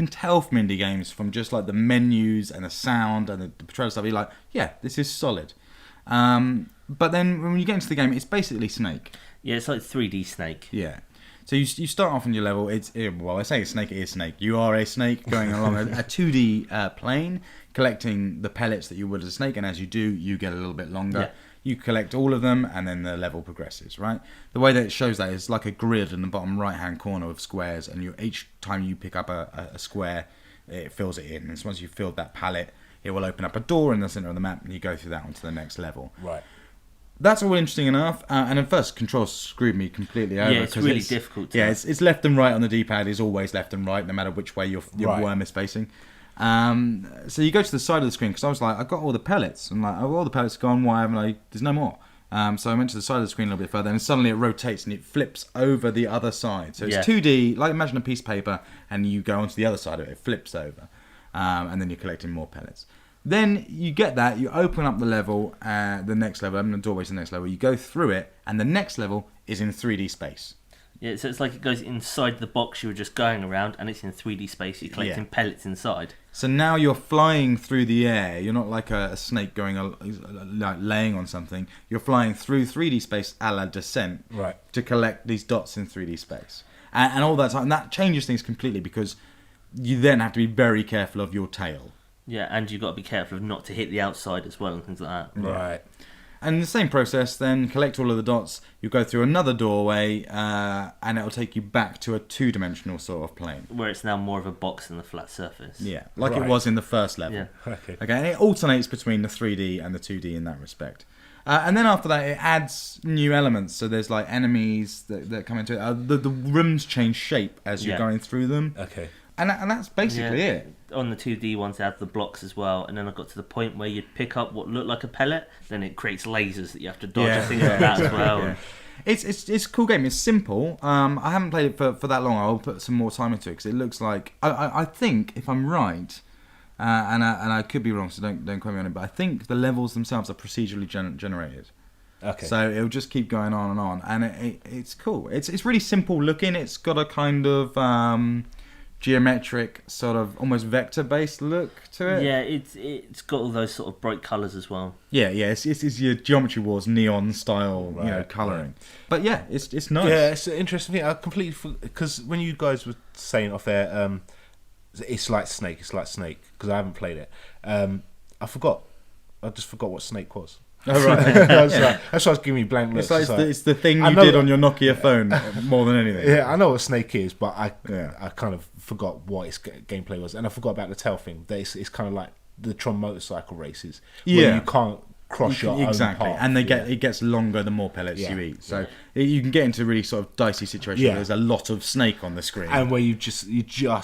tell from indie games from just like the menus and the sound and the portrayal stuff. You're like, yeah, this is solid. But then when you get into the game, it's basically Snake. Yeah, it's like 3D Snake. Yeah. So you start off on your level. I say it's Snake. It is Snake. You are a snake going along a 2D plane, collecting the pellets that you would as a snake, and as you do, you get a little bit longer. Yeah. You collect all of them, and then the level progresses, right? The way that it shows that is like a grid in the bottom right-hand corner of squares, and each time you pick up a square, it fills it in. And so once you've filled that palette, it will open up a door in the center of the map, and you go through that onto the next level. Right. That's all interesting enough, and at first, controls screwed me completely over. Yeah, it's really difficult. It's left and right on the D-pad. Is always left and right, no matter which way your worm is facing. So you go to the side of the screen because I was like, I got all the pellets. I'm like, all the pellets gone. Why haven't I? There's no more. So I went to the side of the screen a little bit further, and suddenly it rotates and it flips over the other side. So it's 2D, like imagine a piece of paper, and you go onto the other side of it. It flips over, and then you're collecting more pellets. Then you get that, you open up the level, the next level, the doorway's the next level. You go through it, and the next level is in 3D space. Yeah, so it's like it goes inside the box you were just going around, and it's in 3D space. You're collecting pellets inside. So now you're flying through the air. You're not like a snake going like laying on something. You're flying through 3D space a la Descent to collect these dots in 3D space. And all that time. And that changes things completely because you then have to be very careful of your tail. Yeah, and you've got to be careful of not to hit the outside as well and things like that. Right. And in the same process, then collect all of the dots. You go through another doorway, and it'll take you back to a two-dimensional sort of plane, where it's now more of a box than a flat surface. Yeah, like it was in the first level. Yeah. Okay. And it alternates between the 3D and the 2D in that respect. And then after that, it adds new elements. So there's like enemies that come into it. The rooms change shape as you're going through them. Okay. And that's basically it. On the 2D ones, they have the blocks as well, and then I got to the point where you'd pick up what looked like a pellet, then it creates lasers that you have to dodge and things like that as well. Yeah. It's a cool game. It's simple. I haven't played it for that long. I'll put some more time into it because it looks like I think if I'm right, and I could be wrong, so don't quote me on it. But I think the levels themselves are procedurally generated. Okay. So it'll just keep going on, and it's cool. It's really simple looking. It's got a kind of geometric, sort of almost vector-based look to it. Yeah, it's got all those sort of bright colours as well. Yeah. It's your Geometry Wars neon style, colouring. Right. But yeah, it's nice. Yeah, it's an interesting thing. I completely, because when you guys were saying off there, it's like Snake. It's like Snake because I haven't played it. I forgot. I just forgot what Snake was. Oh, right. That's why I was giving you blank looks. It's the thing you did on your Nokia phone more than anything. Yeah, I know what Snake is, but I kind of forgot what its gameplay was, and I forgot about the tail thing. That it's kind of like the Tron motorcycle races, where you can't cross your own path. And it gets longer the more pellets you eat. So you can get into really sort of dicey situations where there's a lot of Snake on the screen, and where you just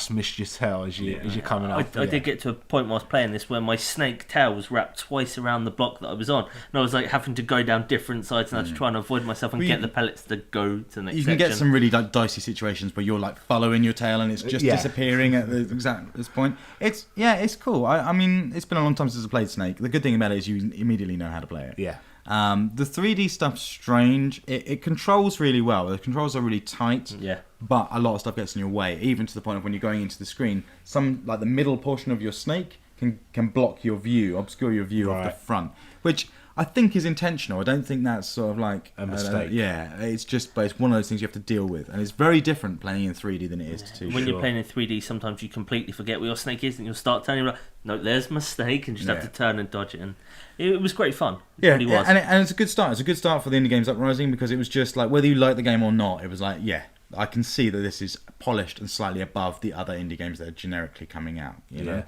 missed your tail as you're coming up. I did get to a point while I was playing this where my Snake tail was wrapped twice around the block that I was on, and I was like having to go down different sides, and I was trying to avoid myself and get the pellets to go to the next You can get some really dicey situations where you're like following your tail and it's just disappearing at this point. It's cool. I mean, it's been a long time since I played Snake. The good thing about it is you immediately know how to play it. Yeah. The 3D stuff's strange. It controls really well. The controls are really tight. Yeah. But a lot of stuff gets in your way, even to the point of when you're going into the screen, some like the middle portion of your Snake can block your view, obscure your view of the front, which I think is intentional. I don't think that's sort of like a mistake. But it's one of those things you have to deal with, and it's very different playing in 3D than it is to 2D. When you're playing in 3D, sometimes you completely forget where your Snake is, and you'll start turning. You're like, no, there's my Snake, and you just have to turn and dodge it. And it was great fun. It really was. And it's a good start. It's a good start for the Indie Games Uprising because it was just like whether you like the game or not, it was like I can see that this is polished and slightly above the other indie games that are generically coming out. You know,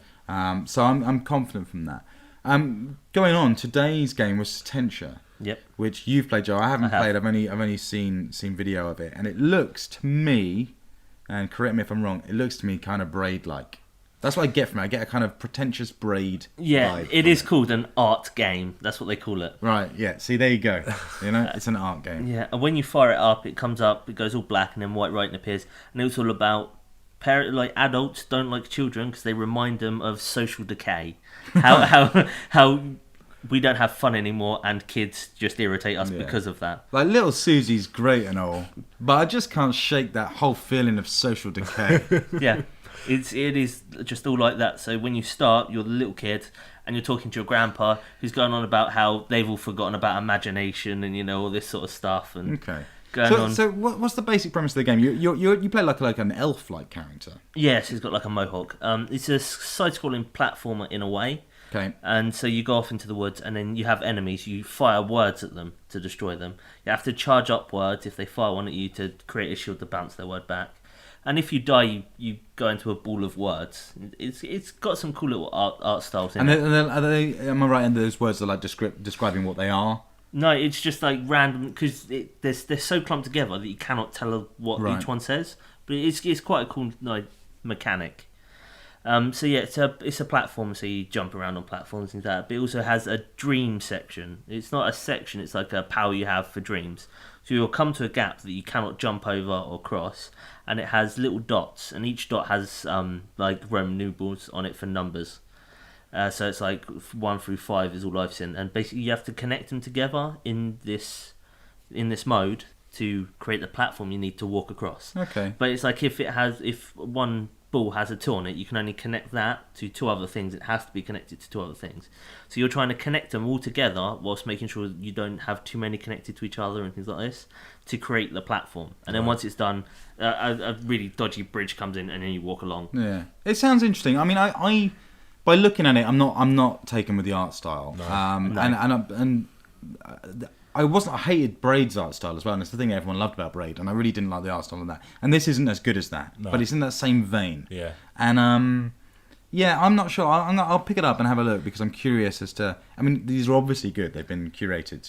so I'm confident from that. Going on, today's game was Sententia. Yep. Which you've played, Joe. I haven't played. I've only seen video of it, and it looks to me, and correct me if I'm wrong, it looks to me kind of Braid-like. That's what I get from it. I get a kind of pretentious Braid. Yeah, it is called an art game. That's what they call it. Right. Yeah. See, there you go. You know, it's an art game. Yeah, and when you fire it up, it comes up. It goes all black, and then white writing appears, and it's all about adults don't like children because they remind them of social decay. How we don't have fun anymore, and kids just irritate us because of that. Like little Susie's great and all, but I just can't shake that whole feeling of social decay. Yeah, it is just all like that. So when you start, you're the little kid, and you're talking to your grandpa, who's going on about how they've all forgotten about imagination and all this sort of stuff. And So what's the basic premise of the game? You play like an elf-like character. Yes, he's got like a mohawk. It's a side-scrolling platformer in a way. Okay. And so you go off into the woods, and then you have enemies. You fire words at them to destroy them. You have to charge up words if they fire one at you to create a shield to bounce their word back. And if you die, you go into a ball of words. It's got some cool little art styles in it. And are they? Am I right in those words are like describing what they are? No, it's just like random because they're so clumped together that you cannot tell what each one says. But it's quite a cool mechanic. So yeah, it's a platform, so you jump around on platforms and that. But it also has a dream section. It's not a section; it's like a power you have for dreams. So you'll come to a gap that you cannot jump over or cross, and it has little dots, and each dot has like Roman numerals on it for numbers. So it's like 1 through 5 is all I've seen, and basically you have to connect them together in this mode to create the platform you need to walk across. Okay. But it's like if one ball has a 2 on it, you can only connect that to 2 other things. It has to be connected to 2 other things. So you're trying to connect them all together whilst making sure you don't have too many connected to each other and things like this to create the platform. And then once it's done, a really dodgy bridge comes in, and then you walk along. Yeah, it sounds interesting. I mean, I by looking at it, I'm not taken with the art style. No. I hated Braid's art style as well, and it's the thing everyone loved about Braid, and I really didn't like the art style of that. And this isn't as good as that, but it's in that same vein. Yeah. And I'm not sure. I'll pick it up and have a look because I'm curious as to. I mean, these are obviously good. They've been curated,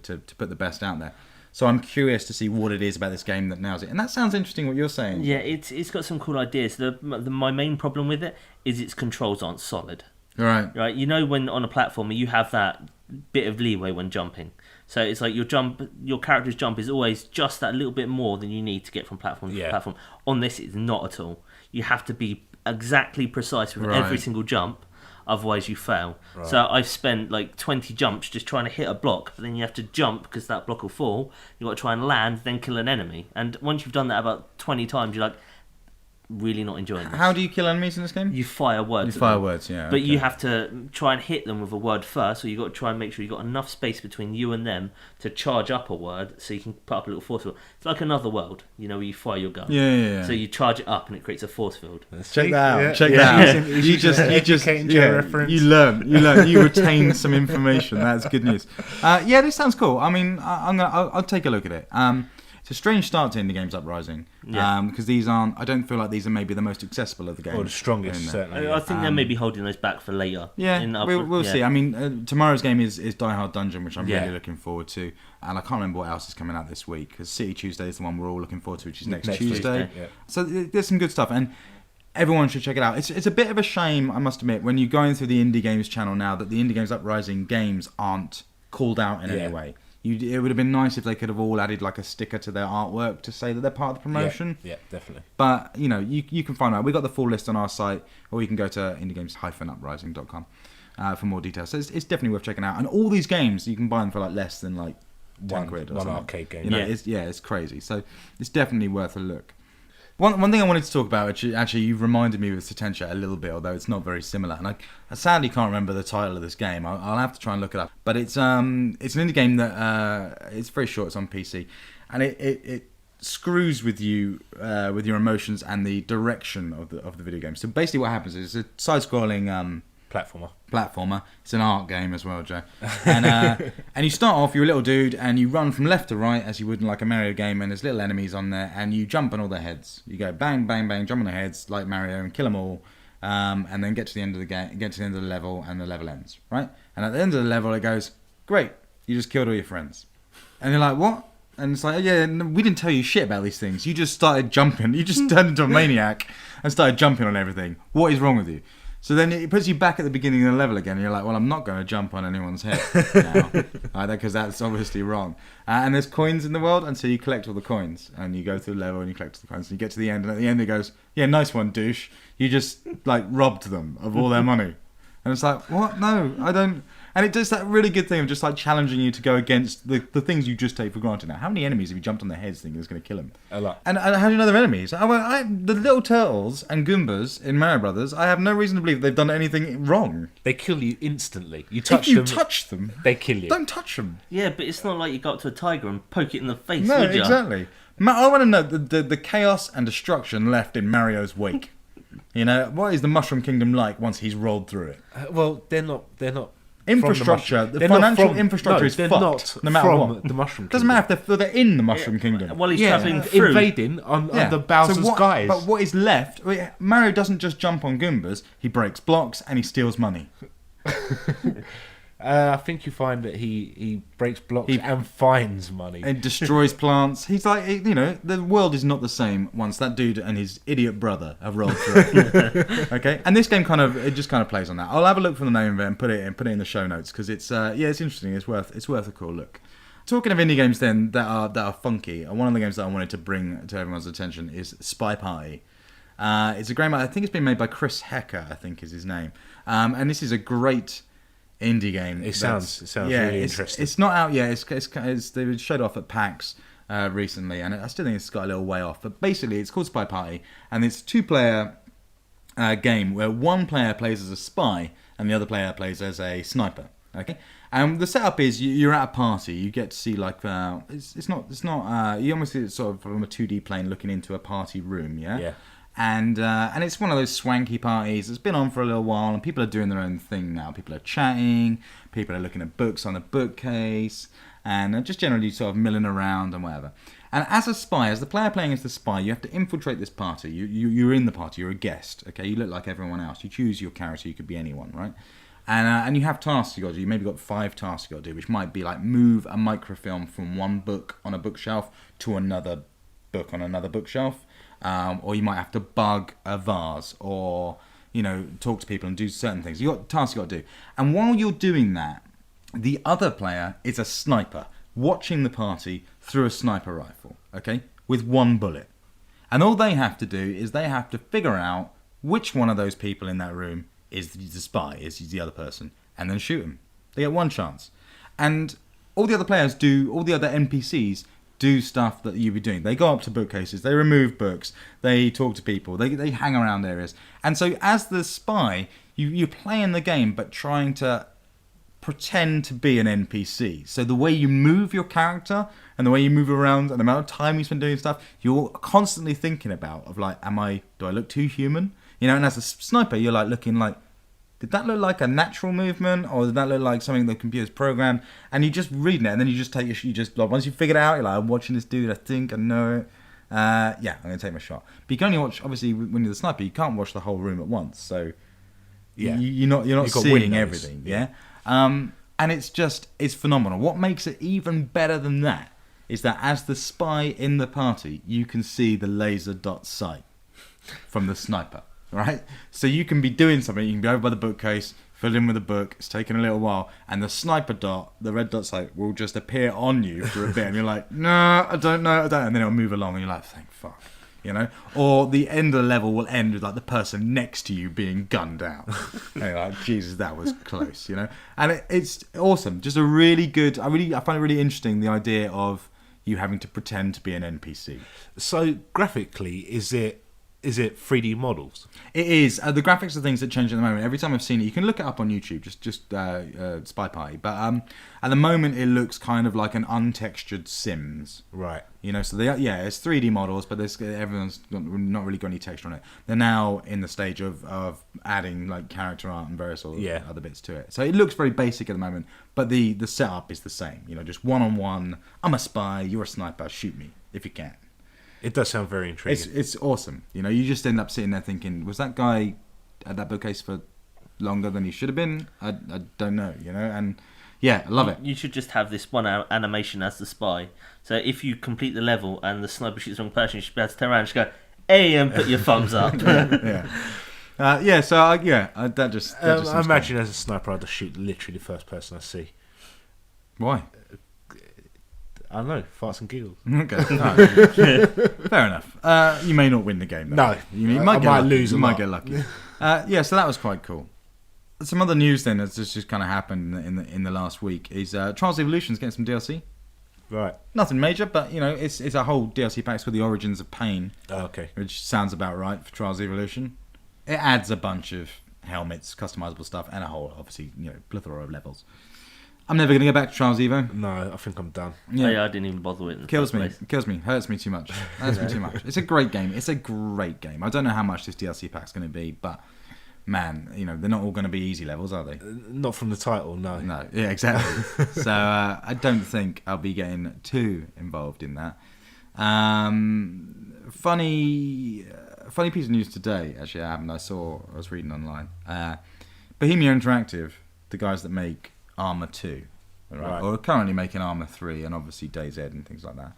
to put the best out there. So I'm curious to see what it is about this game that nails it. And that sounds interesting. What you're saying. Yeah, it's got some cool ideas. My main problem with it is its controls aren't solid. Right. Right. When on a platformer you have that bit of leeway when jumping. So it's like your character's jump is always just that little bit more than you need to get from platform to platform. On this, it's not at all. You have to be exactly precise with every single jump. otherwise you fail. So I've spent like 20 jumps just trying to hit a block, but then you have to jump because that block will fall. You've got to try and land, then kill an enemy. And once you've done that about 20 times, you're like, really not enjoying this. How do you kill enemies in this game? You fire words. You fire words, yeah. But you have to try and hit them with a word first, so you've got to try and make sure you've got enough space between you and them to charge up a word, so you can put up a little force field. It's like Another World, where you fire your gun. Yeah. So you charge it up and it creates a force field. Check that out. Check that out. You just you learn. You retain some information. That's good news. Yeah, this sounds cool. I mean, I'll take a look at it. It's a strange start to Indie Games Uprising, because these aren't. I don't feel like these are maybe the most accessible of the games. Or the strongest, certainly. I think they may be holding those back for later. Yeah, we'll see. I mean, tomorrow's game is Die Hard Dungeon, which I'm really looking forward to, and I can't remember what else is coming out this week, because City Tuesday is the one we're all looking forward to, which is next Tuesday. Yeah. So there's some good stuff, and everyone should check it out. It's a bit of a shame, I must admit, when you're going through the Indie Games channel now, that the Indie Games Uprising games aren't called out in any way. It would have been nice if they could have all added like a sticker to their artwork to say that they're part of the promotion. Yeah, definitely. But, you can find out. We've got the full list on our site, or you can go to indiegames-uprising.com for more details. So it's definitely worth checking out. And all these games, you can buy them for like less than like 10 quid or one something. arcade game. It's crazy. So it's definitely worth a look. One thing I wanted to talk about, actually you've reminded me with Sententia a little bit, although it's not very similar, and I sadly can't remember the title of this game. I'll have to try and look it up. But it's an indie game that it's very short. It's on PC, and it screws with you with your emotions and the direction of the video game. So basically, what happens is it's a side-scrolling platformer. It's an art game as well, Joe. And you start off, you're a little dude, and you run from left to right as you would in like a Mario game, and there's little enemies on there, and you jump on all their heads. You go bang, bang, bang, jump on their heads like Mario and kill them all, and then get to the end of the game, get to the end of the level, and the level ends, right? And at the end of the level, it goes, great, you just killed all your friends. And you're like, what? And it's like, yeah, no, we didn't tell you shit about these things. You just started jumping. You just turned into a maniac and started jumping on everything. What is wrong with you? So then it puts you back at the beginning of the level again, and you're like, well, I'm not going to jump on anyone's head now, because that's obviously wrong. And there's coins in the world, and so you collect all the coins, and you go through the level, and you collect all the coins, and you get to the end, and at the end it goes, yeah, nice one, douche. You just, like, robbed them of all their money. And it's like, what? No, I don't... And it does that really good thing of just like challenging you to go against the things you just take for granted now. How many enemies have you jumped on their heads thinking it's going to kill them? A lot. And how do you know they're enemies? The little turtles and Goombas in Mario Brothers, I have no reason to believe they've done anything wrong. They kill you instantly. If you touch them, they kill you. Don't touch them. Yeah, but it's not like you go up to a tiger and poke it in the face, no, would you? Exactly. I want to know the chaos and destruction left in Mario's wake. What is the Mushroom Kingdom like once he's rolled through it? Well, they're not. Infrastructure, the financial infrastructure is fucked. No matter what, the Mushroom Kingdom. Doesn't matter if they're in the Mushroom Kingdom. Well, he's travelling through, invading on the Bowser's guys. But what is left? Mario doesn't just jump on Goombas. He breaks blocks and he steals money. I think you find that he breaks blocks and finds money and destroys plants. He's like, the world is not the same once that dude and his idiot brother have rolled through it. Okay, and this game just kind of plays on that. I'll have a look for the name of it and put it in the show notes because it's it's interesting. It's worth a cool look. Talking of indie games then that are funky, one of the games that I wanted to bring to everyone's attention is Spy Party. It's a game I think it's been made by Chris Hecker, I think is his name, and this is a great indie game. It sounds really interesting. It's not out yet. They showed off at PAX recently, and I still think it's got a little way off. But basically, it's called Spy Party, and it's a 2-player game where one player plays as a spy and the other player plays as a sniper. Okay, and the setup is you're at a party. You get to see like it's not you almost see it sort of from a 2D plane looking into a party room. Yeah. And it's one of those swanky parties. It's been on for a little while, and people are doing their own thing now. People are chatting, people are looking at books on a bookcase, and just generally sort of milling around and whatever. And as a spy, as the player playing as the spy, you have to infiltrate this party. You're in the party. You're a guest. Okay, you look like everyone else. You choose your character. You could be anyone, right? And you have tasks you got to do. You maybe got 5 tasks you got to do, which might be like move a microfilm from one book on a bookshelf to another book on another bookshelf. Or you might have to bug a vase, or talk to people and do certain things. You got tasks you got to do, and while you're doing that, the other player is a sniper watching the party through a sniper rifle, okay, with 1 bullet, and all they have to do is they have to figure out which one of those people in that room is the spy, is the other person, and then shoot him. They get one chance. And all the other players all the other NPCs do stuff that you'd be doing. They go up to bookcases, they remove books, they talk to people, they hang around areas. And so as the spy, you're playing the game, but trying to pretend to be an NPC. So the way you move your character and the way you move around and the amount of time you spend doing stuff, you're constantly thinking about of like, do I look too human? You know, and as a sniper, you're like looking like, did that look like a natural movement, or did that look like something the computer's programmed? And you just reading it, and then you just like, once you figure it out, you're like, I'm watching this dude, I think I know it. Yeah, I'm gonna take my shot. But you can only watch, obviously, when you're the sniper, you can't watch the whole room at once. So yeah, you're not seeing everything. Yeah. And it's phenomenal. What makes it even better than that is that as the spy in the party, you can see the laser dot sight from the sniper. Right, so you can be doing something. You can be over by the bookcase, fill in with a book. It's taking a little while, and the sniper dot, the red dot sight, will just appear on you for a bit, and you're like, "No, I don't know," and then it'll move along, and you're like, "Thank fuck," you know. Or the end of the level will end with like the person next to you being gunned down. And you're like, Jesus, that was close, you know. And it's awesome. Just a really good. I find it really interesting, the idea of you having to pretend to be an NPC. So graphically, is it 3D models? It is. The graphics are things that change at the moment. Every time I've seen it, you can look it up on YouTube, just Spy Party. But at the moment, it looks kind of like an untextured Sims. Right. You know, so it's 3D models, but everyone's not really got any texture on it. They're now in the stage of adding like character art and various other bits to it. So it looks very basic at the moment, but the setup is the same. You know, just one-on-one. I'm a spy. You're a sniper. Shoot me if you can. It does sound very intriguing. It's awesome. You know, you just end up sitting there thinking, was that guy at that bookcase for longer than he should have been? I don't know, you know? And yeah, I love it. You should just have this one animation as the spy. So if you complete the level and the sniper shoots the wrong person, you should be able to turn around and just go, hey, and put your thumbs up. Yeah. That just I imagine as a sniper, I'd just shoot literally the first person I see. Why? I don't know, farts and giggles. Okay, no. Fair enough. You may not win the game, though. No, you might lose. You might get lucky. So that was quite cool. Some other news then that's just kind of happened in the last week is Trials Evolution's getting some DLC. Right. Nothing major, but you know it's a whole DLC pack with the Origins of Pain. Oh, okay. Which sounds about right for Trials Evolution. It adds a bunch of helmets, customizable stuff, and a whole obviously plethora of levels. I'm never going to go back to Trials Evo. No, I think I'm done. Yeah, I didn't even bother with it. Kills me. Hurts me too much. It's a great game. I don't know how much this DLC pack's going to be, but man, they're not all going to be easy levels, are they? Not from the title, no. No, yeah, exactly. So I don't think I'll be getting too involved in that. Funny piece of news today, actually, I was reading online. Bohemia Interactive, the guys that make Armour 2, right? Or are currently making Armour 3 and obviously DayZ and things like that.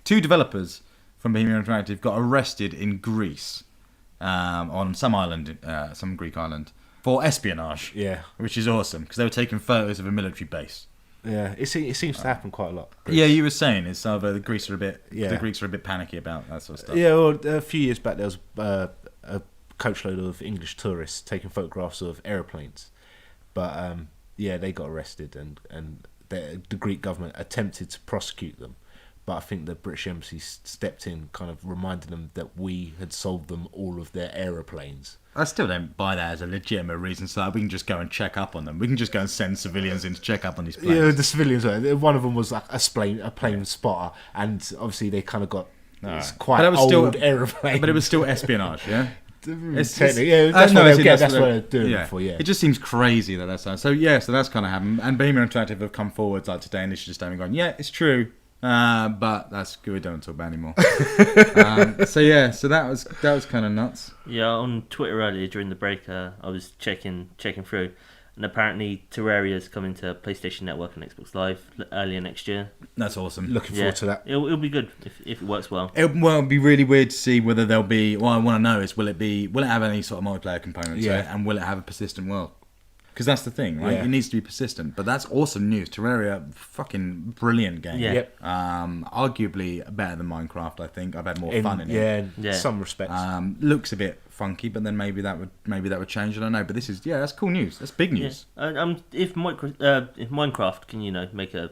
2 developers from Bohemia Interactive got arrested in Greece on some island, some Greek island, for espionage. Yeah. Which is awesome because they were taking photos of a military base. Yeah, it seems to happen quite a lot. Greece. Yeah, you were saying it's the Greeks are a bit panicky about that sort of stuff. Yeah, well, a few years back there was a coachload of English tourists taking photographs of aeroplanes, but they got arrested and the Greek government attempted to prosecute them, but I think the British Embassy stepped in, kind of reminding them that we had sold them all of their aeroplanes. I still don't buy that as a legitimate reason, so that we can just go and check up on them. We can just go and send civilians in to check up on these planes. Yeah, the civilians. One of them was like a plane spotter, and obviously they kind of got quite old aeroplane. But it was still espionage, yeah? That's what they're doing it for. Yeah, it just seems crazy that's so. So that's kind of happened. And Bohemia Interactive have come forward like today and issued a statement going, "Yeah, it's true, but that's good. We don't talk about it anymore." So that was kind of nuts. Yeah, on Twitter earlier during the break, I was checking through, and apparently Terraria's coming to PlayStation Network and Xbox Live earlier next year. That's awesome. Looking forward to that. It'll be good if it works well. It'll be really weird to see whether there'll be. What I want to know is will it have any sort of multiplayer components? Yeah. And will it have a persistent world? Because that's the thing, right? Yeah. It needs to be persistent. But that's awesome news. Terraria, fucking brilliant game. Yeah. Yep. Arguably better than Minecraft, I think. I've had more fun in it. Yeah, in Yeah. some respects. Looks a bit funky, but then maybe that would change. I don't know. But this is that's cool news. That's big news. Yeah. If Minecraft can make a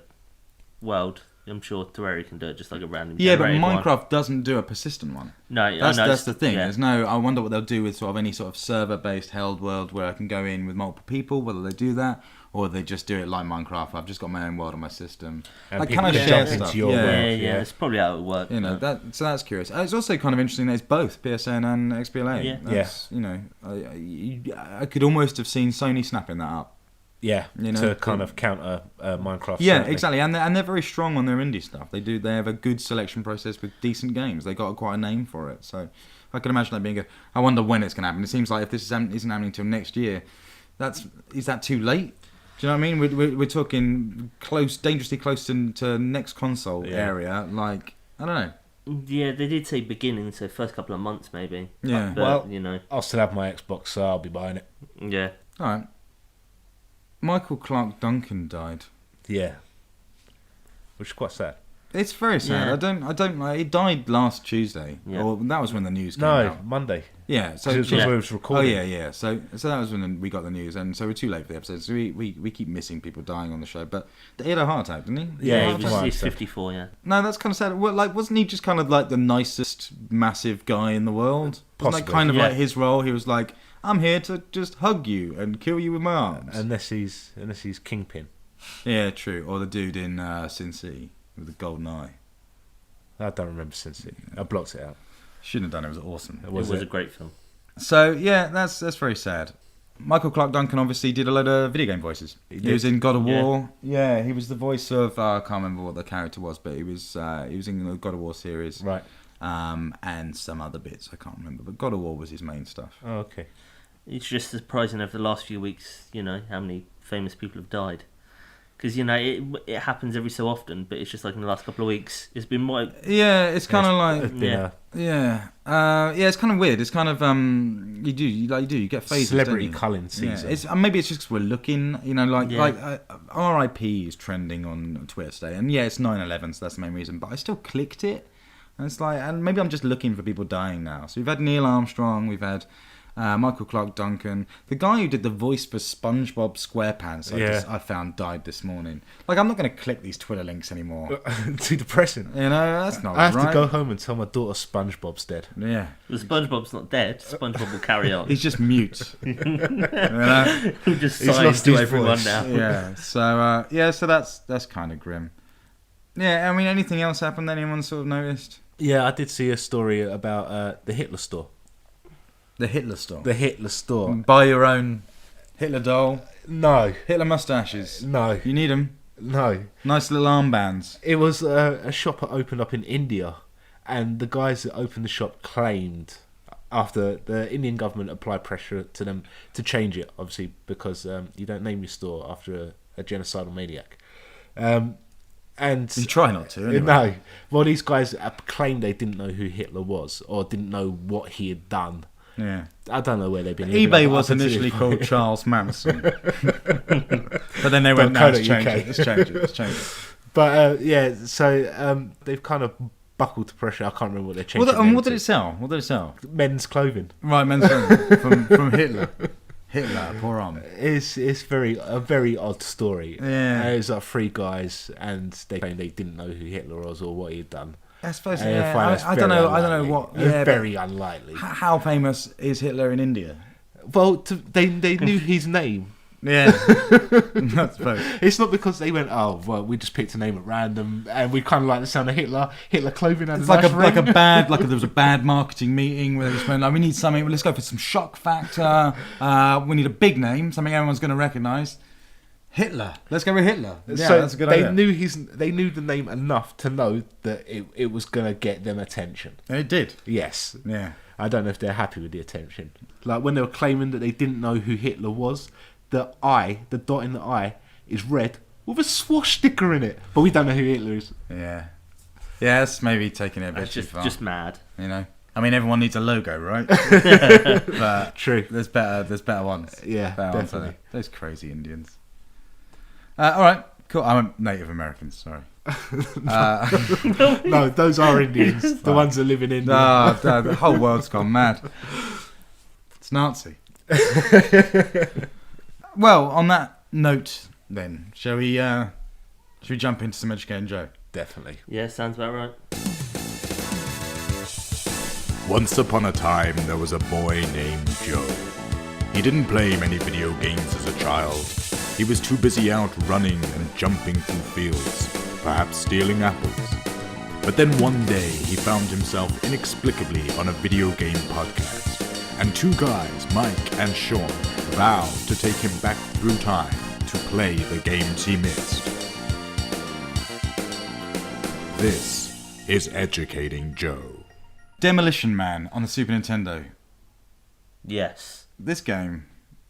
world, I'm sure Terraria can do it just like a random. Yeah, but generated one. Minecraft doesn't do a persistent one. No, That's the thing. Yeah. There's no. I wonder what they'll do with sort of any sort of server-based held world where I can go in with multiple people. Whether they do that or they just do it like Minecraft. I've just got my own world on my system. And Like, people can I can share jump into stuff? your Yeah. world. Yeah, it's probably how it would work. You know so that's curious. It's also kind of interesting that it's both PSN and XBLA. Yeah. That's, I could almost have seen Sony snapping that up. Yeah, You know, to kind of counter Minecraft. Yeah, certainly. exactly, and they're very strong on their indie stuff. They have a good selection process with decent games. They got quite a name for it, so I can imagine that being good. I wonder when it's going to happen. It seems like if this isn't happening until next year, is that too late? Do you know what I mean? We're talking dangerously close to next console area. Like, I don't know. Yeah, they did say beginning, so first couple of months maybe. Yeah. But, Well, I'll still have my Xbox, so I'll be buying it. yeah. All right. Michael Clark Duncan died. Yeah, which is quite sad. It's very sad. Yeah. I don't like. He died last Tuesday. Yeah. Or that was when the news came No, out. Monday. Yeah. So So it was Yeah. when it was Oh recorded. yeah. So that was when we got the news, and so we're too late for the episode. So we keep missing people dying on the show. But he had a heart attack, didn't he? Yeah, Yeah, he he was he's sad. 54, yeah. No, that's kind of sad. Well, like, wasn't he just kind of like the nicest, massive guy in the world? Wasn't that Possibly, kind of yeah. like his role? He was like, I'm here to just hug you and kill you with my arms. Unless he's Kingpin. Yeah, true. Or the dude in Sin City with the golden eye. I don't remember since it. I blocked it out. Shouldn't have done it. It was awesome. It was a great film. So yeah, that's very sad. Michael Clark Duncan obviously did a load of video game voices. He was in God of Yeah. War. Yeah, he was the voice of I can't remember what the character was, but he was in the God of War series, Right. and some other bits I can't remember. But God of War was his main stuff. Oh, okay. It's just surprising over the last few weeks, how many famous people have died. Because, it happens every so often, but it's just like in the last couple of weeks, it's been more... Yeah, it's kind of like It's been it's kind of weird. It's kind of you get a phases. celebrity don't you? culling Yeah, season. it's maybe it's just because we're looking, Yeah. RIP is trending on Twitter today, and yeah, it's 9/11, so that's the main reason. But I still clicked it, and it's like, and maybe I'm just looking for people dying now. So we've had Neil Armstrong, we've had Michael Clark Duncan, the guy who did the voice for SpongeBob SquarePants. I found died this morning. Like, I'm not going to click these Twitter links anymore. Too depressing. That's not I have right. to go home and tell my daughter SpongeBob's dead. Yeah. Well, SpongeBob's not dead. SpongeBob will carry on. He's just mute. You know? He'll just He's sigh lost to his everyone voice. now. Yeah. So that's kind of grim. Yeah. I mean, anything else happened? Anyone sort of noticed? Yeah, I did see a story about the Hitler store. The Hitler store. The Hitler store. Buy your own Hitler doll. No, Hitler mustaches. no, You need them. no. Nice little armbands. It was a shop that opened up in India, and the guys that opened the shop claimed, after the Indian government applied pressure to them to change it, obviously because you don't name your store after a genocidal maniac. And You try not to. Anyway. no, well, these guys claimed they didn't know who Hitler was or didn't know what he had done. Yeah. I don't know where they've been. living eBay up was until initially this called point. Charles Manson, but then they went, "No, let's change it. Let's change it." But yeah, so they've kind of buckled to pressure. I can't remember what they changed. And what did it sell? What did it sell? Men's clothing. Right, Manson from Hitler. Hitler, poor arm. It's a very odd story. Yeah. It's like three guys, and they claim they didn't know who Hitler was or what he'd done. I suppose. And Yeah, find that's I don't very know. I don't know unlikely. what. It's Yeah, very unlikely. how famous is Hitler in India? Well, they knew his name. Yeah, I suppose. It's not because they went, oh, well, we just picked a name at random, and we kind of like the sound of Hitler. Hitler clothing had It's a like nice a ring. bad there was a bad marketing meeting where they just went like, we need something. Well, let's go for some shock factor. We need a big name, something everyone's going to recognise. Hitler. Let's go with Hitler. Yeah, So that's a good they idea. they knew the name enough to know that it was going to get them attention. And it did. Yes. Yeah. I don't know if they're happy with the attention. Like when they were claiming that they didn't know who Hitler was, the dot in the eye is red with a swastika in it. But we don't know who Hitler is. Yeah. Yeah, that's maybe taking it a bit That's too far. just mad. You know. I mean, everyone needs a logo, right? But True. There's better ones. Yeah, Better ones, definitely. those crazy Indians. All right, cool. I'm Native Americans. Sorry. No, those are Indians. The ones that live in India. No, the whole world's gone mad. It's Nazi. Well, on that note, then, shall we jump into some Educating Joe? Definitely. Yeah, sounds about right. Once upon a time, there was a boy named Joe. He didn't play many video games as a child. He was too busy out running and jumping through fields, perhaps stealing apples. But then one day, he found himself inexplicably on a video game podcast, and two guys, Mike and Sean, vowed to take him back through time to play the games he missed. This is Educating Joe. Demolition Man on the Super Nintendo. Yes. This game,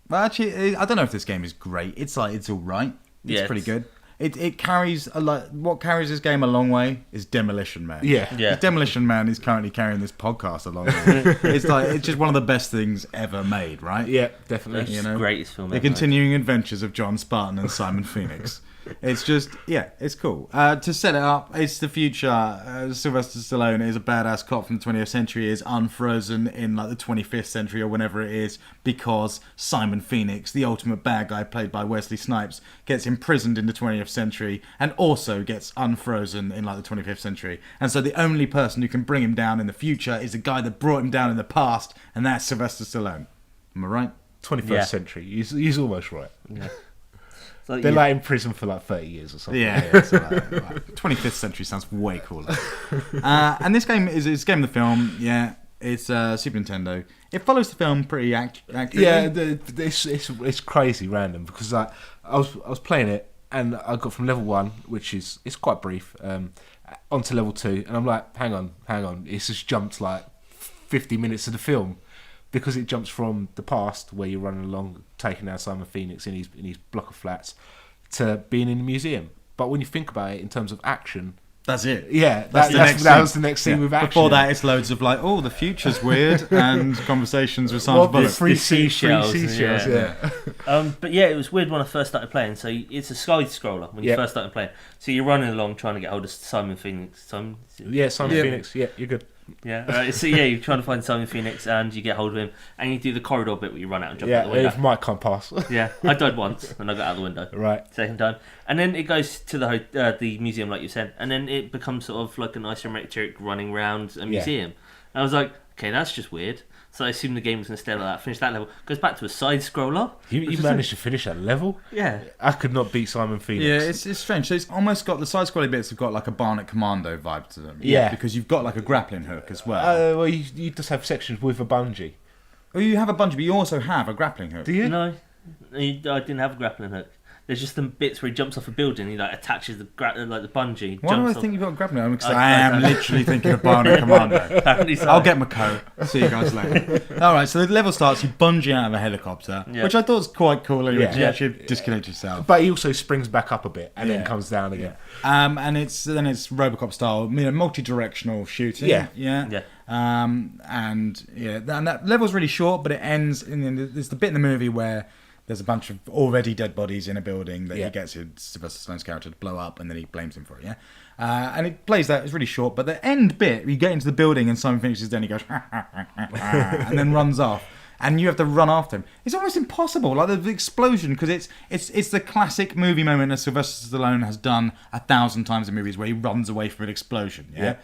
well, actually, I don't know if this game is great. It's all right. It's Yeah, pretty good. It carries a lot. What carries this game a long way is Demolition Man. Yeah. Yeah. Demolition Man is currently carrying this podcast a long way. It's just one of the best things ever made, right? Yeah, definitely. It's the greatest film The ever made. continuing adventures of John Spartan and Simon Phoenix. It's just, yeah, it's cool. To set it up, it's the future. Sylvester Stallone is a badass cop from the 20th century, is unfrozen in like the 25th century or whenever it is, because Simon Phoenix, the ultimate bad guy played by Wesley Snipes, gets imprisoned in the 20th century and also gets unfrozen in like the 25th century. And so the only person who can bring him down in the future is the guy that brought him down in the past, and that's Sylvester Stallone. Am I right? 21st Yeah. century. He's almost right. Yeah. So, They're yeah. like in prison for like 30 years or something. Yeah, so like 25th century sounds way cooler. And this game is a game of the film. Yeah, it's Super Nintendo. It follows the film pretty accurately. Yeah, it's crazy random because I was playing it and I got from level 1, which is it's quite brief, onto level 2, and I'm like, hang on, it's just jumped like 50 minutes of the film. Because it jumps from the past, where you're running along, taking out Simon Phoenix in his block of flats, to being in the museum. But when you think about it in terms of action, That's it. yeah, That's that was the next scene with action. Before that, it's loads of like, oh, the future's weird, and conversations with Sandra Bullock. free seashells, seashells, yeah. yeah. But yeah, it was weird when I first started playing. So it's a side scroller when you Yep. first started playing. So you're running along trying to get hold of Simon Phoenix. Simon Yeah. Phoenix, yeah, you're good. Yeah. So yeah, you're trying to find Simon Phoenix and you get hold of him, and you do the corridor bit where you run out and jump out the Yeah, window. if Mike can't pass. Yeah, I died once and I got out the window. Right. Second time, and then it goes to the museum like you said, and then it becomes sort of like an isometric running around a museum. And I was like, okay, that's just weird. So I assumed the game was going to stay like that. Finish that level, goes back to a side scroller. You managed to finish that level? Yeah. I could not beat Simon Phoenix. Yeah, it's strange. So it's almost got the side-scrolling bits have got like a Barnet Commando vibe to them. Yeah. because you've got like a grappling hook as well. Well, you just have sections with a bungee. Well, you have a bungee, but you also have a grappling hook. Do you? No, I didn't have a grappling hook. There's just some bits where he jumps off a building. He like attaches the bungee. Why do I jumps off. think you've got a grappling hook? Because I I am don't. literally thinking of Barnet Commando. Apparently so. I'll get my coat. See you guys later. All right, so the level starts. You bungee out of a helicopter, Yeah. which I thought was quite cool. Anyway, Yeah. you actually disconnect yourself. But he also springs back up a bit and Yeah. then comes down again. And it's RoboCop style, multi-directional shooting. Yeah. Yeah. And that level's really short, but it ends. There's the bit in the movie where there's a bunch of already dead bodies in a building that he gets Sylvester Stallone's character to blow up, and then he blames him for it. Yeah. And it plays that. It's really short, but the end bit, you get into the building and Simon Phoenix is there, and he goes, and then runs off. And you have to run after him. It's almost impossible, like the explosion, because it's the classic movie moment that Sylvester Stallone has done 1,000 times in movies, where he runs away from an explosion. Yeah.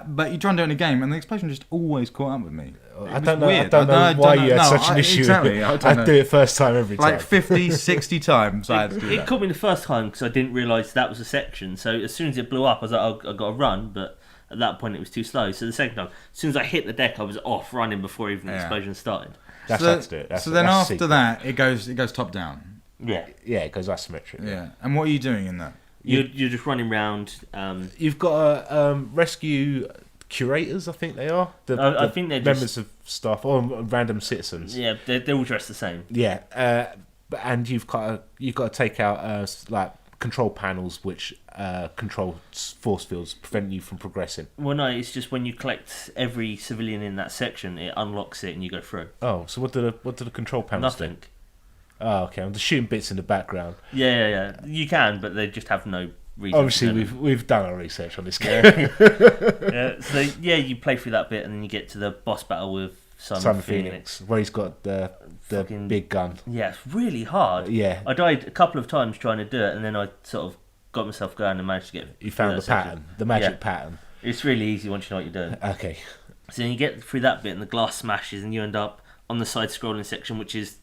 But you try and do it in a game, and the explosion just always caught up with me. I don't know why you had such an issue. Exactly. I'd do it first time every time. Like 50, 60 times I had to do It that. caught me the first time because I didn't realise that was a section. So as soon as it blew up, I was like, oh, I got to run. But at that point, it was too slow. So the second time, as soon as I hit the deck, I was off running before even the explosion started. That's So, how to do it. then that's after secret. that, it goes top down. Yeah. Yeah, it goes isometric. Yeah. And what are you doing in that? You're just running around. You've got to rescue curators, I think they are. I think they're members of staff or random citizens. Yeah, they're all dressed the same. Yeah, and you've got to take out like control panels which control force fields, preventing you from progressing. Well, no, it's just when you collect every civilian in that section, it unlocks it and you go through. Oh, so what do the control panels Nothing. do? Oh, okay. I'm just shooting bits in the background. Yeah. You can, but they just have no reason. Obviously, we've done our research on this game. So you play through that bit and then you get to the boss battle with Simon Phoenix, where he's got the Fucking big gun. Yeah, it's really hard. Yeah. I died a couple of times trying to do it, and then I sort of got myself going and managed to get. You found the section. pattern, the magic pattern. It's really easy once you know what you're doing. Okay. So you get through that bit, and the glass smashes, and you end up on the side-scrolling section, which is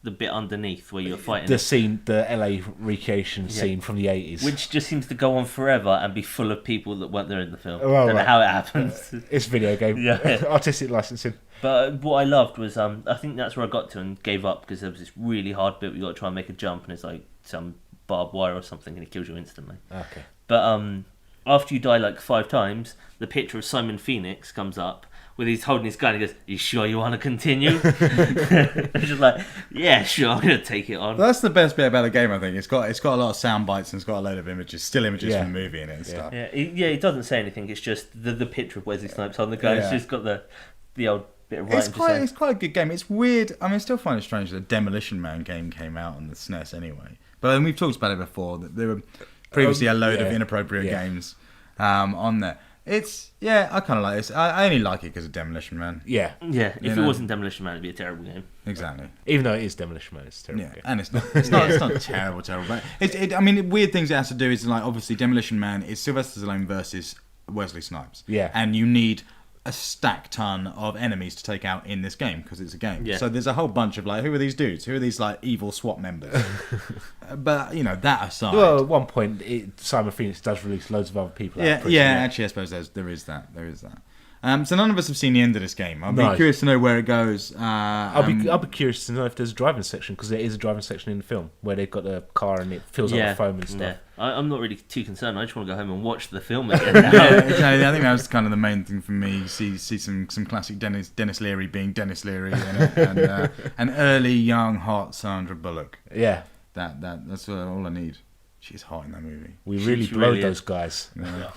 the bit underneath where you're fighting. The scene, the LA recreation scene from the 80s. Which just seems to go on forever and be full of people that weren't there in the film. Oh, Don't know right. how it happens. It's video game. Yeah. Artistic licensing. But what I loved was, I think that's where I got to and gave up because there was this really hard bit where you got to try and make a jump and it's like some barbed wire or something and it kills you instantly. Okay. But after you die like 5 times, the picture of Simon Phoenix comes up with he's holding his gun and he goes, "You sure you want to continue?" It's just like, yeah, sure, I'm going to take it on. That's the best bit about the game, I think. It's got a lot of sound bites and it's got a load of images, still images from the movie in it and stuff. Yeah, it doesn't say anything. It's just the picture of Wesley Snipes on the gun. It's just got the old bit of writing. It's quite a good game. It's weird. I mean, I still find it strange that the Demolition Man game came out on the SNES anyway. But we've talked about it before. That there were previously a load of inappropriate games on there. I kind of like this. I only like it because of Demolition Man. Yeah. Yeah, if it wasn't Demolition Man, it'd be a terrible game. Exactly. Even though it is Demolition Man, it's terrible. Yeah, and it's not terrible. But I mean, weird things it has to do is like obviously Demolition Man is Sylvester Stallone versus Wesley Snipes. Yeah. And you need a stack ton of enemies to take out in this game because it's a game. Yeah. So there's a whole bunch of like, who are these dudes? Who are these like evil SWAT members? But that aside, Well, at one point, Simon Phoenix does release loads of other people. actually, I suppose there is that. So none of us have seen the end of this game. I'll be curious to know where it goes. I'll be curious to know if there's a driving section because there is a driving section in the film where they've got a car and it fills up with foam and stuff. Yeah. I'm not really too concerned. I just want to go home and watch the film again. Yeah, exactly. I think that was kind of the main thing for me. See some classic Dennis Leary being Dennis Leary and an early young hot Sandra Bullock. Yeah, that's all I need. She's hot in that movie. We really blowed those guys. Yeah.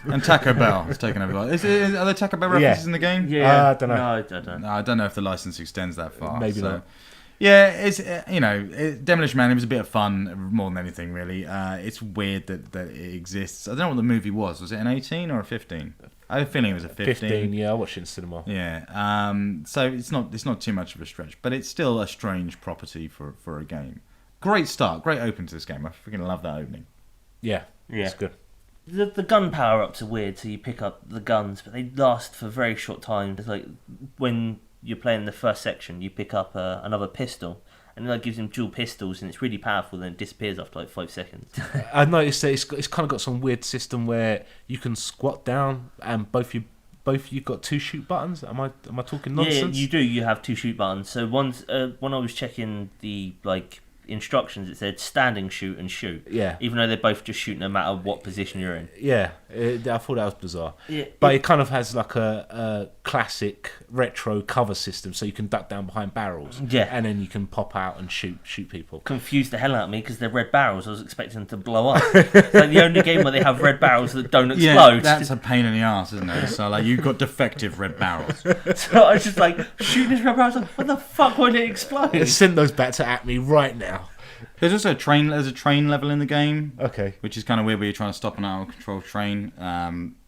And Taco Bell has taken over. Are there Taco Bell references in the game? Yeah, I don't know. No, I don't know. No, I don't know if the license extends that far. Maybe not. Yeah, it's Demolition Man. It was a bit of fun more than anything, really. It's weird that it exists. I don't know what the movie was. Was it an 18 or a 15? I have a feeling it was a 15. 15, yeah, I watched it in cinema. Yeah. So it's not too much of a stretch, but it's still a strange property for a game. Great start, great open to this game. I freaking love that opening. Yeah, it's good. The gun power-ups are weird, so you pick up the guns, but they last for a very short time. It's like when you're playing the first section, you pick up another pistol, and it gives him dual pistols, and it's really powerful, then it disappears after like 5 seconds. I noticed that it's kind of got some weird system where you can squat down, and both you've got 2 shoot buttons. Am I talking nonsense? Yeah, you do. You have 2 shoot buttons. So when I was checking the instructions, it said standing shoot and shoot. Yeah. Even though they both just shoot no matter what position you're in. Yeah, I thought that was bizarre. Yeah, but it kind of has like a classic retro cover system, so you can duck down behind barrels. Yeah. And then you can pop out and shoot people. Confused the hell out of me because they're red barrels. I was expecting them to blow up. It's like the only game where they have red barrels that don't explode. Yeah, that's a pain in the arse, isn't it? So like you've got defective red barrels. So I was just like, shooting this red barrel. I was like, what the fuck won't it explode? Send those back to Acme right now. There's also there's a train level in the game. Okay. Which is kind of weird where you're trying to stop an out-of-control train,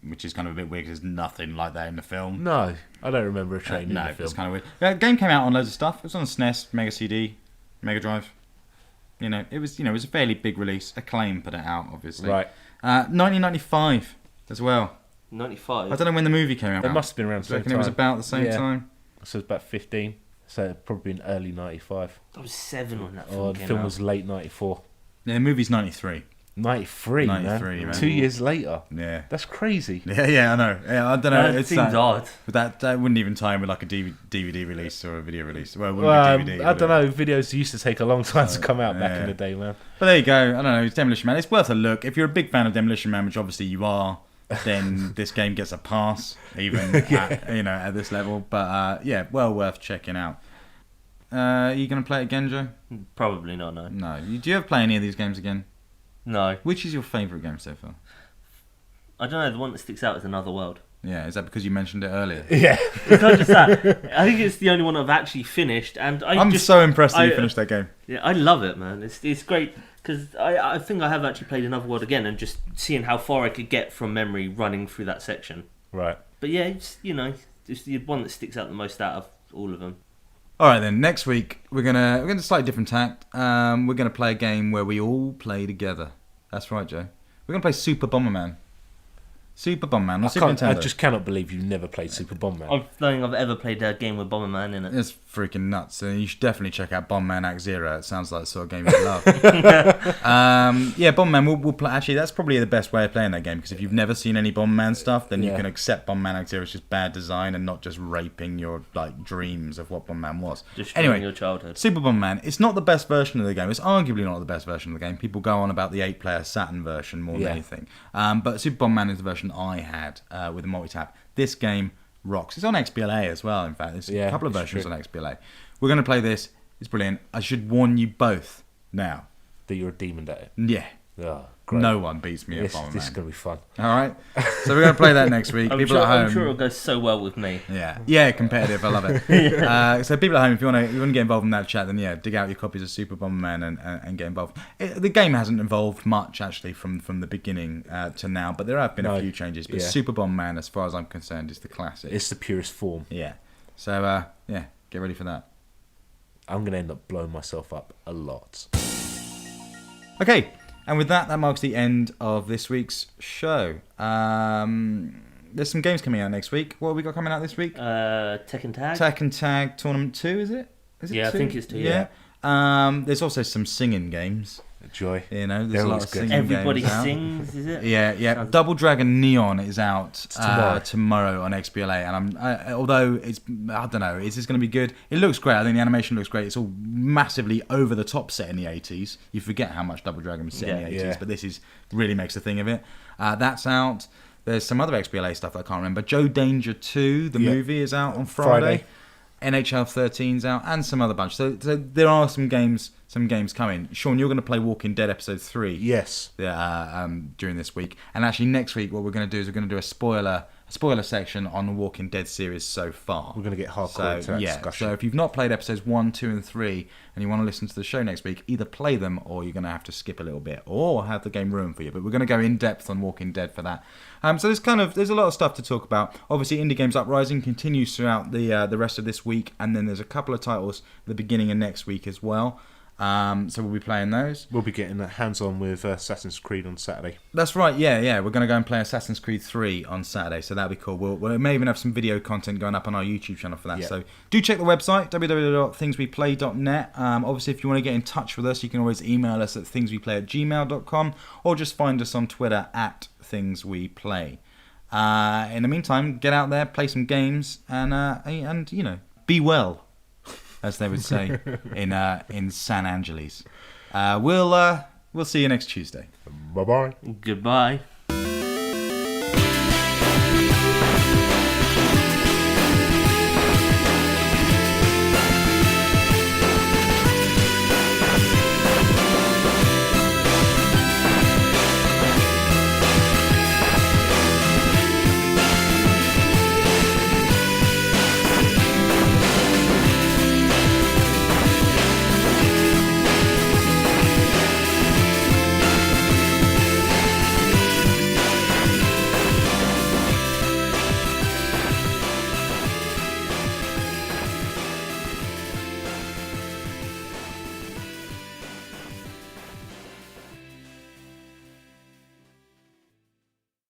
which is kind of a bit weird because there's nothing like that in the film. No, I don't remember a train in the film. It's kind of weird. The game came out on loads of stuff. It was on SNES, Mega CD, Mega Drive. It was a fairly big release. Acclaim put it out, obviously. Right. 1995 as well. 95? I don't know when the movie came out. It must have been around the same time. It was about the same time. So it's about 15. So probably in early 95. I was 7 when that film Oh, the came film out. was late 94. Yeah, the movie's 93. 93, 93, man. 2 years later. Yeah. That's crazy. Yeah, I know. Yeah, I don't know. It seems odd. But that wouldn't even tie in with like a DVD release or a video release. Well, it wouldn't be DVD. I don't know. Videos used to take a long time to come out back in the day, man. But there you go. I don't know. It's Demolition Man. It's worth a look. If you're a big fan of Demolition Man, which obviously you are, then this game gets a pass, even at this level. But yeah, well worth checking out. Are you going to play it again, Joe? Probably not, no. No. Do you ever play any of these games again? No, Which is your favourite game so far? I don't know. The one that sticks out is Another World. Yeah, is that because you mentioned it earlier? Yeah. It's not just that. I think it's the only one I've actually finished, and I'm so impressed that you finished that game. Yeah, I love it, man. It's great because I think I have actually played Another World again, and just seeing how far I could get from memory running through that section. Right. But yeah, it's the one that sticks out the most out of all of them. All right, then. Next week we're gonna slightly different tact. We're gonna play a game where we all play together. That's right, Joe. We're gonna play Super Bomberman. Super Bomberman on Super Nintendo. I just cannot believe you've never played Super Bomberman. I don't think I've ever played a game with Bomberman in it. It's freaking nuts. And you should definitely check out Bomberman Act Zero. It sounds like the sort of game you love. Yeah, Bomberman, we'll play. Actually, that's probably the best way of playing that game, because if you've never seen any Bomberman stuff, then you can accept Bomberman Act Zero is just bad design and not just raping your dreams of what Bomberman was. Destroying your childhood. Super Bomberman, it's not the best version of the game. It's arguably not the best version of the game. People go on about the 8-player Saturn version more than anything. But Super Bomberman is the version I had with the multi-tap. This game rocks. It's on XBLA as well, in fact. There's a couple of versions on XBLA. We're going to play this. It's brilliant. I should warn you both now. That you're a demon at it. Yeah. Oh, great. No one beats me at Bomberman. This is going to be fun. All right? So we're going to play that next week. People at home. I'm sure it'll go so well with me. Yeah, competitive. I love it. So people at home, if you want to get involved in that chat, then dig out your copies of Super Bomberman and get involved. The game hasn't evolved much actually from the beginning to now, but there have been a few changes. But Super Bomberman, as far as I'm concerned, is the classic. It's the purest form. Yeah. So get ready for that. I'm going to end up blowing myself up a lot. Okay. And with that marks the end of this week's show. There's some games coming out next week. What have we got coming out this week? Tekken Tag. Tekken Tag Tournament 2, is it? Is it 2? I think it's 2. Yeah. There's also some singing games. Joy. You know, there's a lot of singing Everybody games out. sings, is it? Yeah. Double Dragon Neon is out tomorrow on XBLA, and although I don't know, is this going to be good? It looks great. I think the animation looks great. It's all massively over the top, set in the 80s. You forget how much Double Dragon was set in the 80s, but this really makes a thing of it. That's out. There's some other XBLA stuff I can't remember. Joe Danger 2, the movie, is out on Friday. NHL 13's out, and some other bunch. So there are some games coming. Sean, you're going to play Walking Dead episode 3. Yes. During this week, and actually next week, what we're going to do is we're going to do a spoiler section on the Walking Dead series so far. We're going to get hardcore into that discussion. So if you've not played episodes 1, 2, and 3, and you want to listen to the show next week, either play them or you're going to have to skip a little bit, or have the game ruined for you. But we're going to go in depth on Walking Dead for that. So there's a lot of stuff to talk about. Obviously, Indie Games Uprising continues throughout the rest of this week, and then there's a couple of titles at the beginning of next week as well. So we'll be playing those. We'll be getting hands-on with Assassin's Creed on Saturday. That's right, yeah. We're going to go and play Assassin's Creed 3 on Saturday, so that'll be cool. We may even have some video content going up on our YouTube channel for that. Yeah. So do check the website, www.thingsweplay.net. Obviously, if you want to get in touch with us, you can always email us at thingsweplay@gmail.com, or just find us on Twitter @thingsweplay. In the meantime, get out there, play some games, and be well, as they would say in San Angeles. We'll see you next Tuesday. Bye-bye. Goodbye.